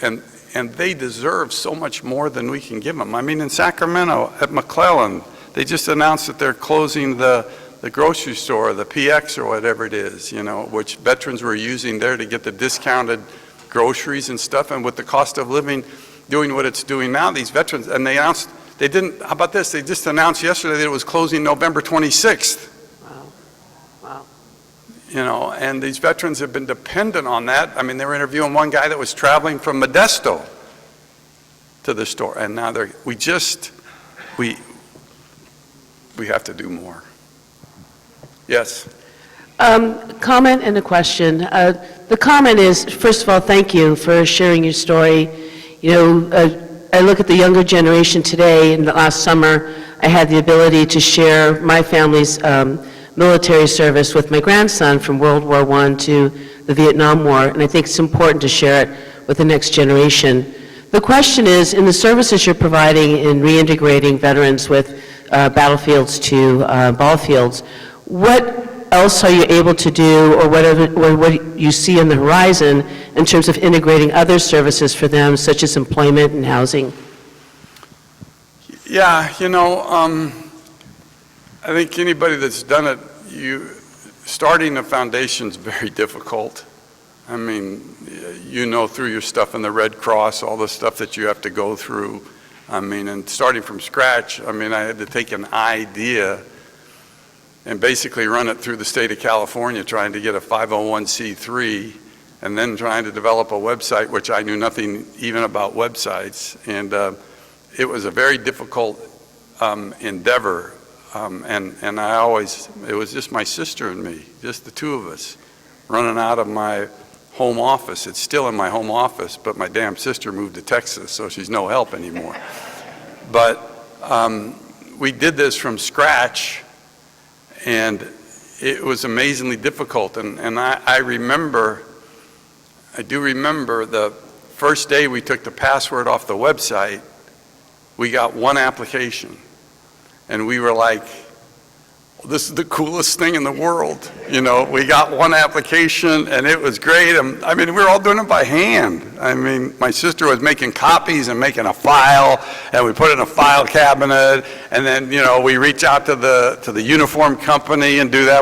they deserve so much more than we can give them. I mean, in Sacramento, at McClellan, they just announced that they're closing the grocery store, the PX or whatever it is, which veterans were using there to get the discounted groceries and stuff. And with the cost of living doing what it's doing now, these veterans, and they announced, how about this? They just announced yesterday that it was closing November 26th. Wow. And these veterans have been dependent on that. I mean, they were interviewing one guy that was traveling from Modesto to the store. And now we have to do more. Yes. Comment and a question. The comment is, first of all, thank you for sharing your story. I look at the younger generation today. In the last summer, I had the ability to share my family's military service with my grandson from World War I to the Vietnam War, and I think it's important to share it with the next generation. The question is, in the services you're providing in reintegrating veterans with Battlefields to Ballfields, what else are you able to do, or what you see on the horizon in terms of integrating other services for them, such as employment and housing? Yeah, I think anybody that's done it, starting a foundation is very difficult. I mean, through your stuff in the Red Cross, all the stuff that you have to go through. I mean, and starting from scratch, I had to take an idea and basically run it through the state of California, trying to get a 501c3, and then trying to develop a website, which I knew nothing even about websites. And it was a very difficult endeavor. And it was just my sister and me, just the two of us, running out of my home office. It's still in my home office, but my damn sister moved to Texas, so she's no help anymore. But we did this from scratch, and it was amazingly difficult. And I do remember the first day we took the password off the website, we got one application. And we were like, this is the coolest thing in the world. You know, we got one application and it was great. I mean, we were all doing it by hand. I mean, my sister was making copies and making a file, and we put it in a file cabinet, and then, you know, we reach out to the uniform company and do that.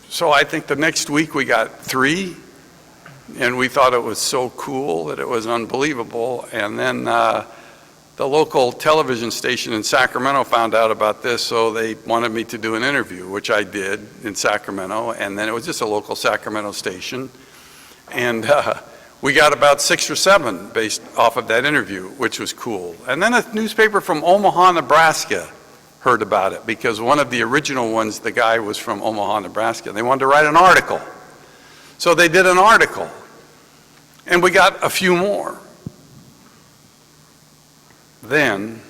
So I think the next week we got 3, and we thought it was so cool that it was unbelievable. And then the local television station in Sacramento found out about this, so they wanted me to do an interview, which I did in Sacramento, and then it was just a local Sacramento station. And we got about 6 or 7 based off of that interview, which was cool. And then a newspaper from Omaha, Nebraska heard about it, because one of the original ones, the guy was from Omaha, Nebraska. They wanted to write an article. So they did an article, and we got a few more. Then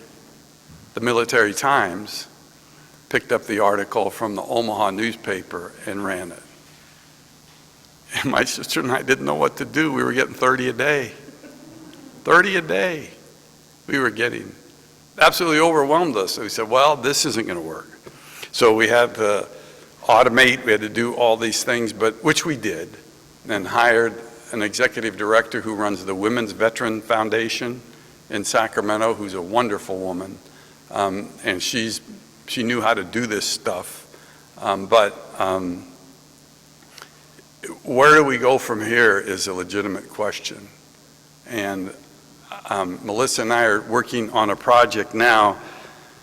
the Military Times picked up the article from the Omaha newspaper and ran it. And my sister and I didn't know what to do. We were getting 30 a day. 30 a day we were getting. Absolutely overwhelmed us. So we said, well, this isn't going to work. So we had to automate, we had to do all these things, which we did, and hired an executive director who runs the Women's Veteran Foundation in Sacramento, who's a wonderful woman, and she knew how to do this stuff. Where do we go from here is a legitimate question. And Melissa and I are working on a project now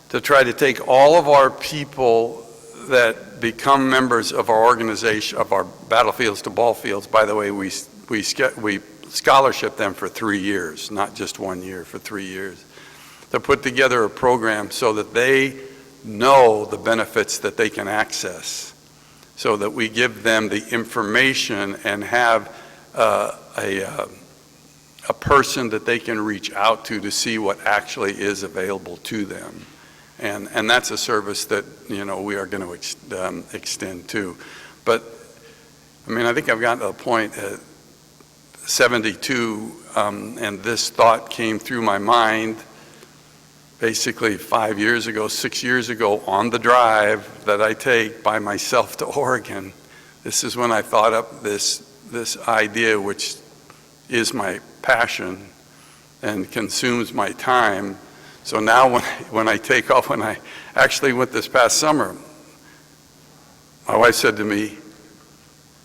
to try to take all of our people that become members of our organization, of our Battlefields to Ballfields. By the way, we scholarship them for 3 years, not just 1 year, for 3 years, to put together a program so that they know the benefits that they can access, so that we give them the information and have a person that they can reach out to see what actually is available to them. And that's a service that, you know, we are going to extend to. But, I mean, I think I've gotten to a point at 72, and this thought came through my mind basically 5 years ago, 6 years ago, on the drive that I take by myself to Oregon. This is when I thought up this idea, which is my passion and consumes my time. So now when I take off, when I actually went this past summer, my wife said to me,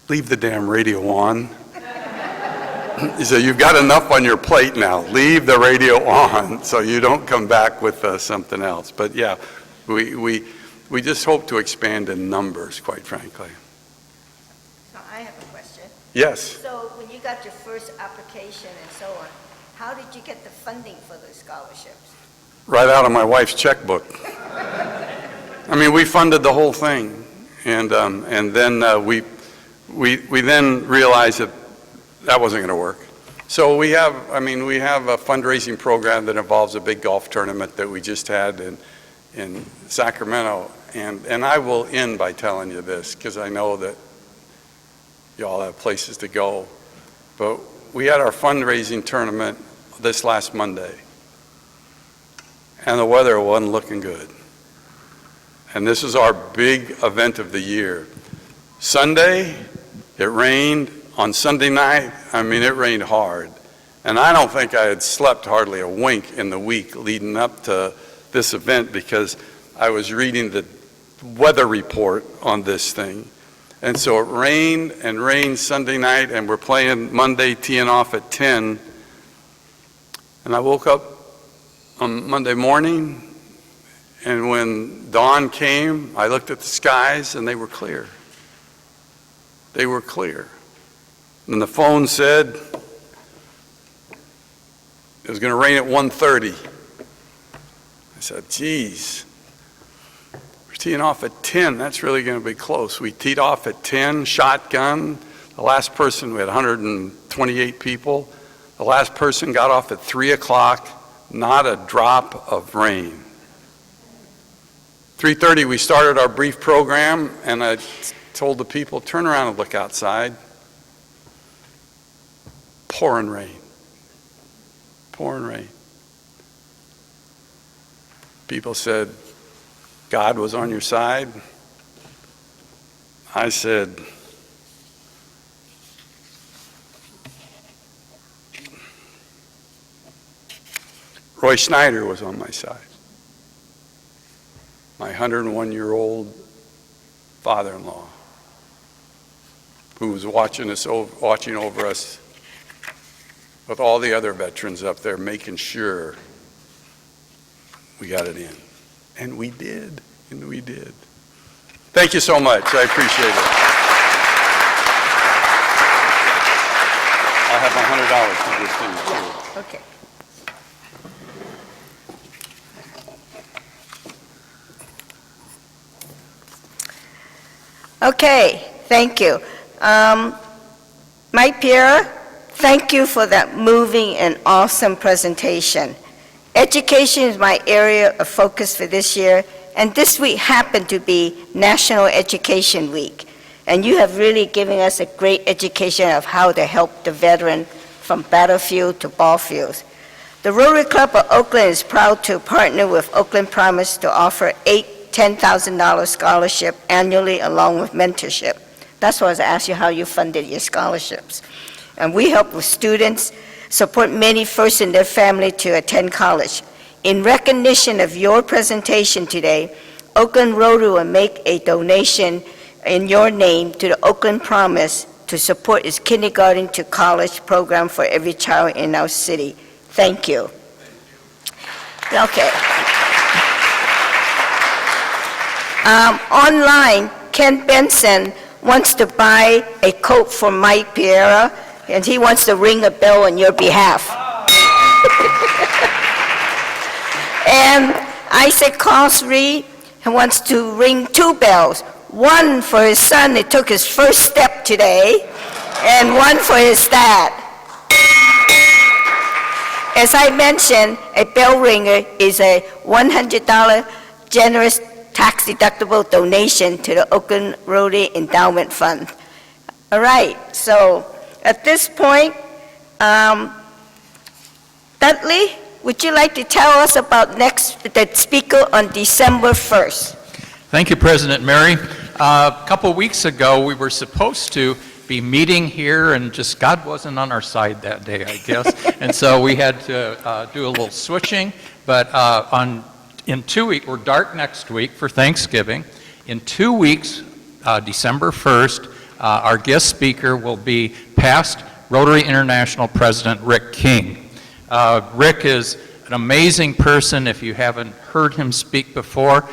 leave the damn radio on. He said, you've got enough on your plate now. Leave the radio on so you don't come back with something else. But yeah, we just hope to expand in numbers, quite frankly. So I have a question. Yes. So when you got your first application and so on, how did you get the funding for those scholarships? Right out of my wife's checkbook. I mean, we funded the whole thing. And then we then realized that wasn't going to work. So we have a fundraising program that involves a big golf tournament that we just had in Sacramento. And I will end by telling you this, because I know that you all have places to go. But we had our fundraising tournament this last Monday, and the weather wasn't looking good. And this is our big event of the year. Sunday, it rained. On Sunday night, I mean, it rained hard. And I don't think I had slept hardly a wink in the week leading up to this event, because I was reading the weather report on this thing. And so it rained and rained Sunday night, and we're playing Monday, teeing off at 10. And I woke up on Monday morning, and when dawn came, I looked at the skies, and they were clear. They were clear. And the phone said it was going to rain at 1:30. I said, geez, we're teeing off at 10. That's really going to be close. We teed off at 10, shotgun. The last person, we had 128 people. The last person got off at 3 o'clock, not a drop of rain. 3:30, we started our brief program, and I told the people, turn around and look outside. pouring rain. Pouring rain. People said, God was on your side. I said, Roy Schneider was on my side. My 101-year-old father-in-law, who was watching over us with all the other veterans up there, making sure we got it in. And we did, and we did. Thank you so much. I appreciate it. I'll have my $100 to give to you, too. Okay. Okay, thank you. Mike Pereira, thank you for that moving and awesome presentation. Education is my area of focus for this year, and this week happened to be National Education Week. And you have really given us a great education of how to help the veteran from battlefield to Ballfields. The Rotary Club of Oakland is proud to partner with Oakland Promise to offer 8 $10,000 scholarship annually along with mentorship. That's why I was asking you how you funded your scholarships. And we help with students, support many first in their family to attend college. In recognition of your presentation today, Oakland Rotary will make a donation in your name to the Oakland Promise to support its kindergarten to college program for every child in our city. Thank you. Okay. Online, Ken Benson wants to buy a coat for Mike Pereira, and he wants to ring a bell on your behalf. And Isaac Cosry wants to ring 2 bells, one for his son that took his first step today, and one for his dad. As I mentioned, a bell ringer is a $100 generous tax-deductible donation to the Oakland Rotary Endowment Fund. All right, so at this point, Dudley, would you like to tell us about the speaker on December 1st? Thank you, President Mary. A couple weeks ago, we were supposed to be meeting here, and just God wasn't on our side that day, I guess. And so we had to do a little switching, but in 2 weeks, we're dark next week for Thanksgiving. In 2 weeks, December 1st, our guest speaker will be past Rotary International President Rick King. Rick is an amazing person. If you haven't heard him speak before,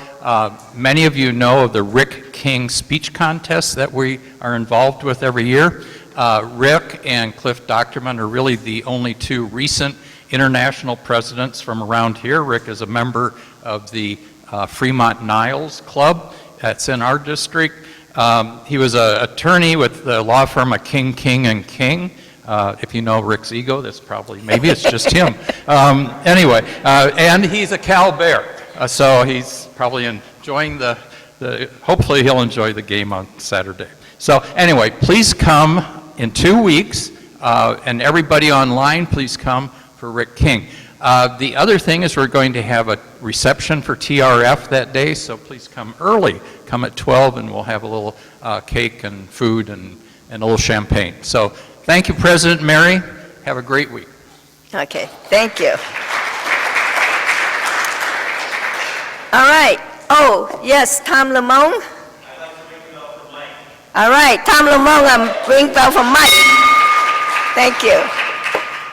many of you know of the Rick King Speech Contest that we are involved with every year. Rick and Cliff Docterman are really the only 2 recent international presidents from around here. Rick is a member of the Fremont Niles Club that's in our district. He was an attorney with the law firm of King, King & King. If you know Rick's ego, that's probably, maybe it's just him. Anyway, and he's a Cal Bear, so he's probably enjoying hopefully he'll enjoy the game on Saturday. So anyway, please come in 2 weeks, and everybody online, please come for Rick King. The other thing is we're going to have a reception for TRF that day, so please come early. Come at 12, and we'll have a little cake and food and a little champagne. So thank you, President Mary. Have a great week. Okay, thank you. All right. Oh, yes, Tom Lamone. I'd like to ring bell for Mike. All right, Tom Lamone, ring bell for Mike. Thank you.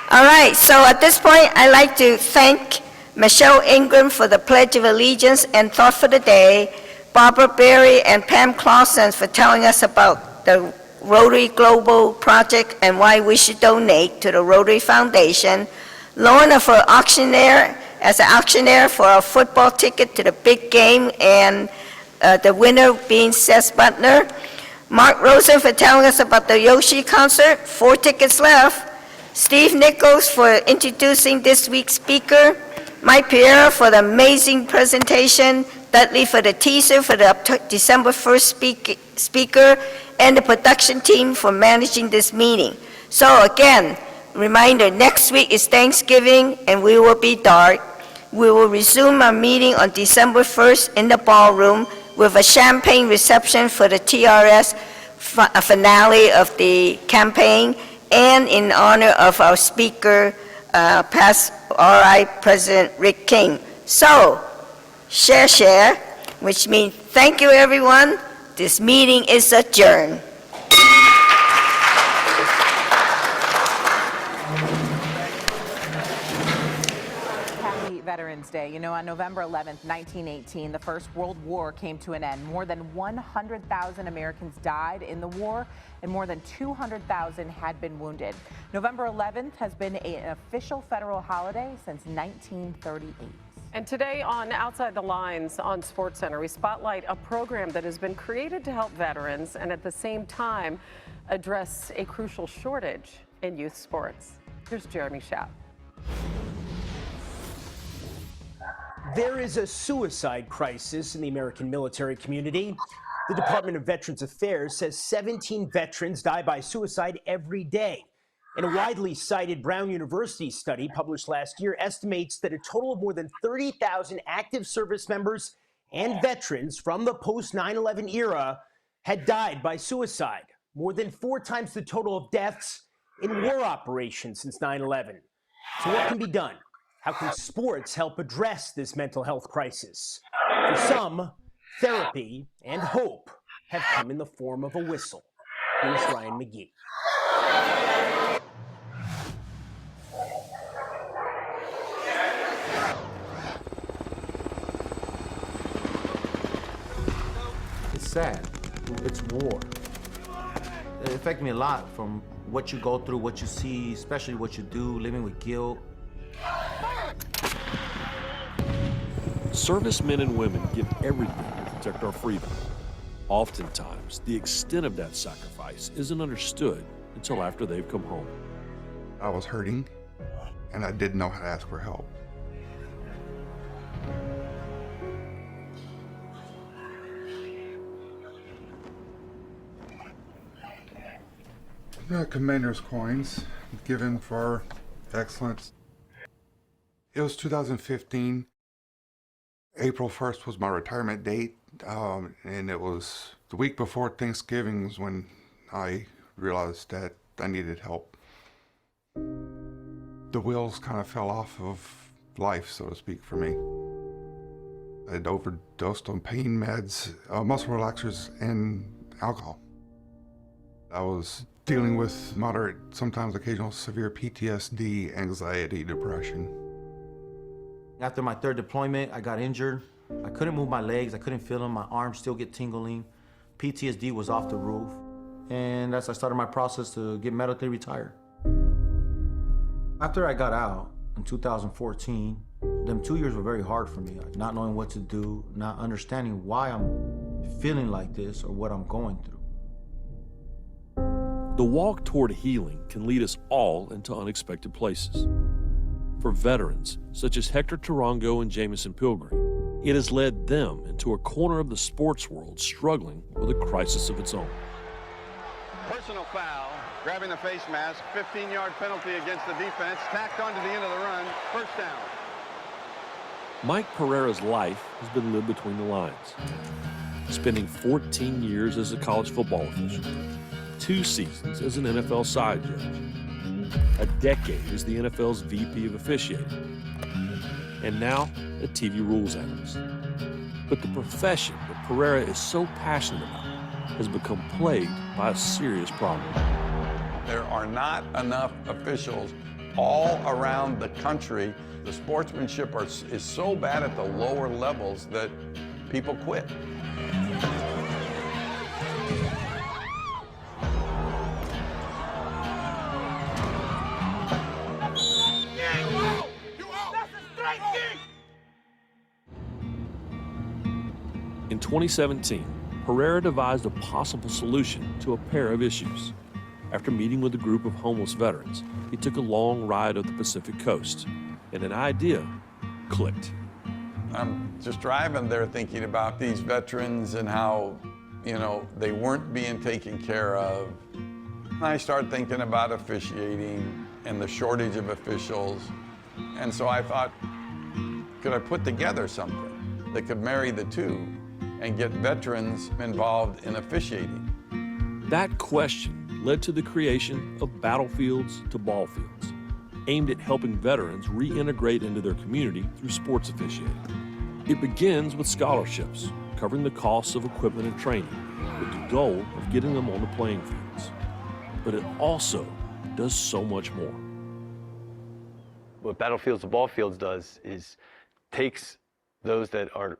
All right, so at this point, I'd like to thank Michelle Ingram for the Pledge of Allegiance and Thought for the Day, Barbara Berry and Pam Clausen for telling us about the Rotary Global Project and why we should donate to the Rotary Foundation, Lorna for auctioneer, as an auctioneer for a football ticket to the big game, and the winner being Seth Butler, Mark Rosen for telling us about the Yoshi concert, 4 tickets left, Steve Nichols for introducing this week's speaker, Mike Pereira for the amazing presentation, Dudley for the teaser for the December 1st speaker, and the production team for managing this meeting. So again, Reminder, next week is Thanksgiving and we will be dark. We will resume our meeting on December 1st in the ballroom with a champagne reception for the TRS finale of the campaign and in honor of our speaker, past RI President Rick King. So, share, which means thank you everyone. This meeting is adjourned. Veterans Day. You know, on November 11th, 1918, the First World War came to an end. More than 100,000 Americans died in the war, and more than 200,000 had been wounded. November 11th has been an official federal holiday since 1938. And today on Outside the Lines on SportsCenter, we spotlight a program that has been created to help veterans and at the same time address a crucial shortage in youth sports. Here's Jeremy Schaap. There is a suicide crisis in the American military community. The Department of Veterans Affairs says 17 veterans die by suicide every day. And a widely cited Brown University study published last year estimates that a total of more than 30,000 active service members and veterans from the post-9/11 era had died by suicide, more than 4 times the total of deaths in war operations since 9/11. So what can be done? How can sports help address this mental health crisis? For some, therapy and hope have come in the form of a whistle. Here's Ryan McGee. It's sad. It's war. It affected me a lot from what you go through, what you see, especially what you do, living with guilt. Servicemen and women give everything to protect our freedom. Oftentimes, the extent of that sacrifice isn't understood until after they've come home. I was hurting, and I didn't know how to ask for help. Commander's coins given for excellence. It was 2015. April 1st was my retirement date, and it was the week before Thanksgiving was when I realized that I needed help. The wheels kind of fell off of life, so to speak, for me. I'd overdosed on pain meds, muscle relaxers, and alcohol. I was dealing with moderate, sometimes occasional severe PTSD, anxiety, depression. After my 3rd deployment, I got injured. I couldn't move my legs, I couldn't feel them, my arms still get tingling. PTSD was off the roof. And as I started my process to get medically retired. After I got out in 2014, them 2 years were very hard for me, like not knowing what to do, not understanding why I'm feeling like this or what I'm going through. The walk toward healing can lead us all into unexpected places. For veterans, such as Hector Tarango and Jamison Pilgrim, it has led them into a corner of the sports world struggling with a crisis of its own. Personal foul, grabbing the face mask, 15-yard penalty against the defense, tacked onto the end of the run, first down. Mike Pereira's life has been lived between the lines, spending 14 years as a college football official, 2 seasons as an NFL side judge, a decade as the NFL's VP of officiating, and now a TV rules analyst. But the profession that Pereira is so passionate about has become plagued by a serious problem. There are not enough officials all around the country. The sportsmanship is so bad at the lower levels that people quit. In 2017, Pereira devised a possible solution to a pair of issues. After meeting with a group of homeless veterans, he took a long ride up the Pacific coast, and an idea clicked. I'm just driving there thinking about these veterans and how, they weren't being taken care of. I start thinking about officiating, and the shortage of officials. And so I thought, could I put together something that could marry the two and get veterans involved in officiating? That question led to the creation of Battlefields to Ballfields, aimed at helping veterans reintegrate into their community through sports officiating. It begins with scholarships, covering the costs of equipment and training, with the goal of getting them on the playing fields. But it also does so much more. What Battlefields to Ballfields does is takes those that are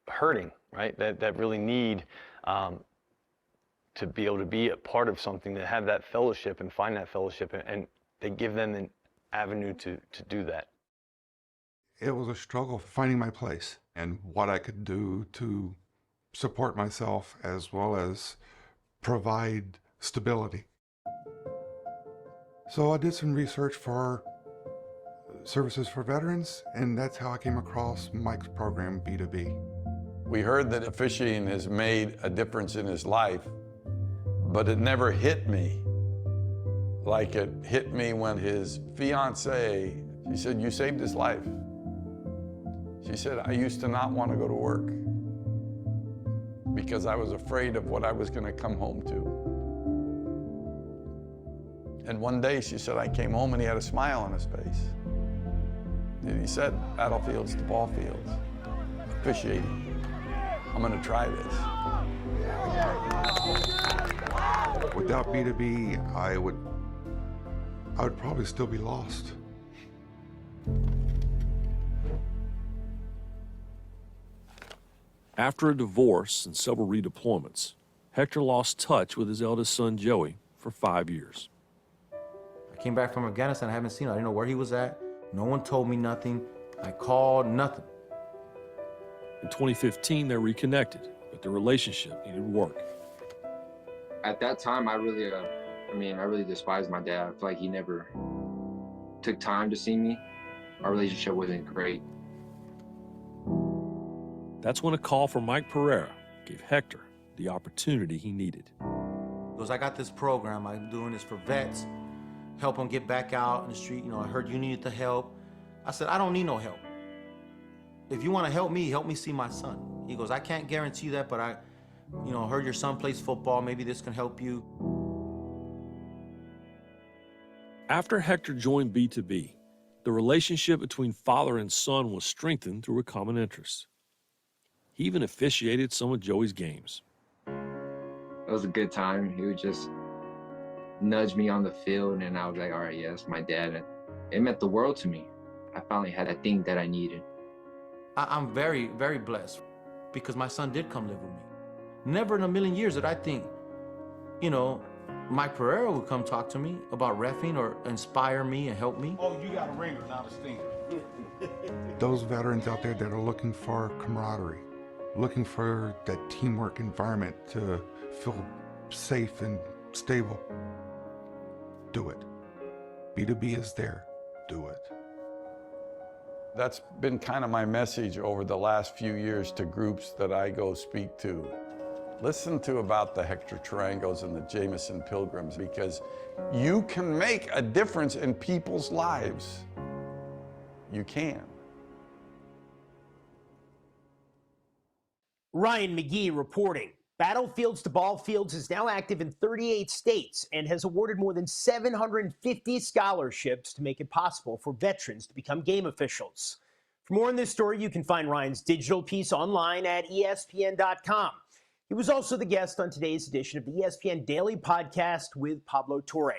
hurting, right, that really need to be able to be a part of something, to have that fellowship and find that fellowship, and they give them an avenue to do that. It was a struggle finding my place and what I could do to support myself as well as provide stability. So I did some research for services for veterans, and that's how I came across Mike's program, B2B. We heard that officiating has made a difference in his life, but it never hit me like it hit me when his fiancée, she said, "You saved his life." She said, "I used to not want to go to work because I was afraid of what I was going to come home to." And one day she said, I came home and he had a smile on his face. And he said, "Battlefields to Ballfields, officiating. I'm going to try this." Without B2B, I would probably still be lost. After a divorce and several redeployments, Hector lost touch with his eldest son, Joey, for 5 years. I came back from Afghanistan. I haven't seen him. I didn't know where he was at. No one told me nothing. I called, nothing. In 2015, they reconnected, but their relationship needed work. At that time, I really despised my dad. I feel like he never took time to see me. Our relationship wasn't great. That's when a call from Mike Pereira gave Hector the opportunity he needed. Because I got this program, I'm doing this for vets, help them get back out in the street. You know, I heard you needed the help. I said, I don't need no help. If you want to help me see my son. He goes, I can't guarantee that, but I heard your son plays football. Maybe this can help you. After Hector joined B2B, the relationship between father and son was strengthened through a common interest. He even officiated some of Joey's games. It was a good time. He would just nudge me on the field, and I was like, all right, yes, my dad. It meant the world to me. I finally had a thing that I needed. I'm very, very blessed because my son did come live with me. Never in a million years did I think, Mike Pereira would come talk to me about reffing or inspire me and help me. Oh, you got a ringer, not a stinger. Those veterans out there that are looking for camaraderie, looking for that teamwork environment to feel safe and stable, do it. B2B is there, do it. That's been kind of my message over the last few years to groups that I go speak to. Listen to about the Hector Tarangos and the Jameson Pilgrims, because you can make a difference in people's lives. You can. Ryan McGee reporting. Battlefields to Ballfields is now active in 38 states and has awarded more than 750 scholarships to make it possible for veterans to become game officials. For more on this story, you can find Ryan's digital piece online at ESPN.com. He was also the guest on today's edition of the ESPN Daily Podcast with Pablo Torre.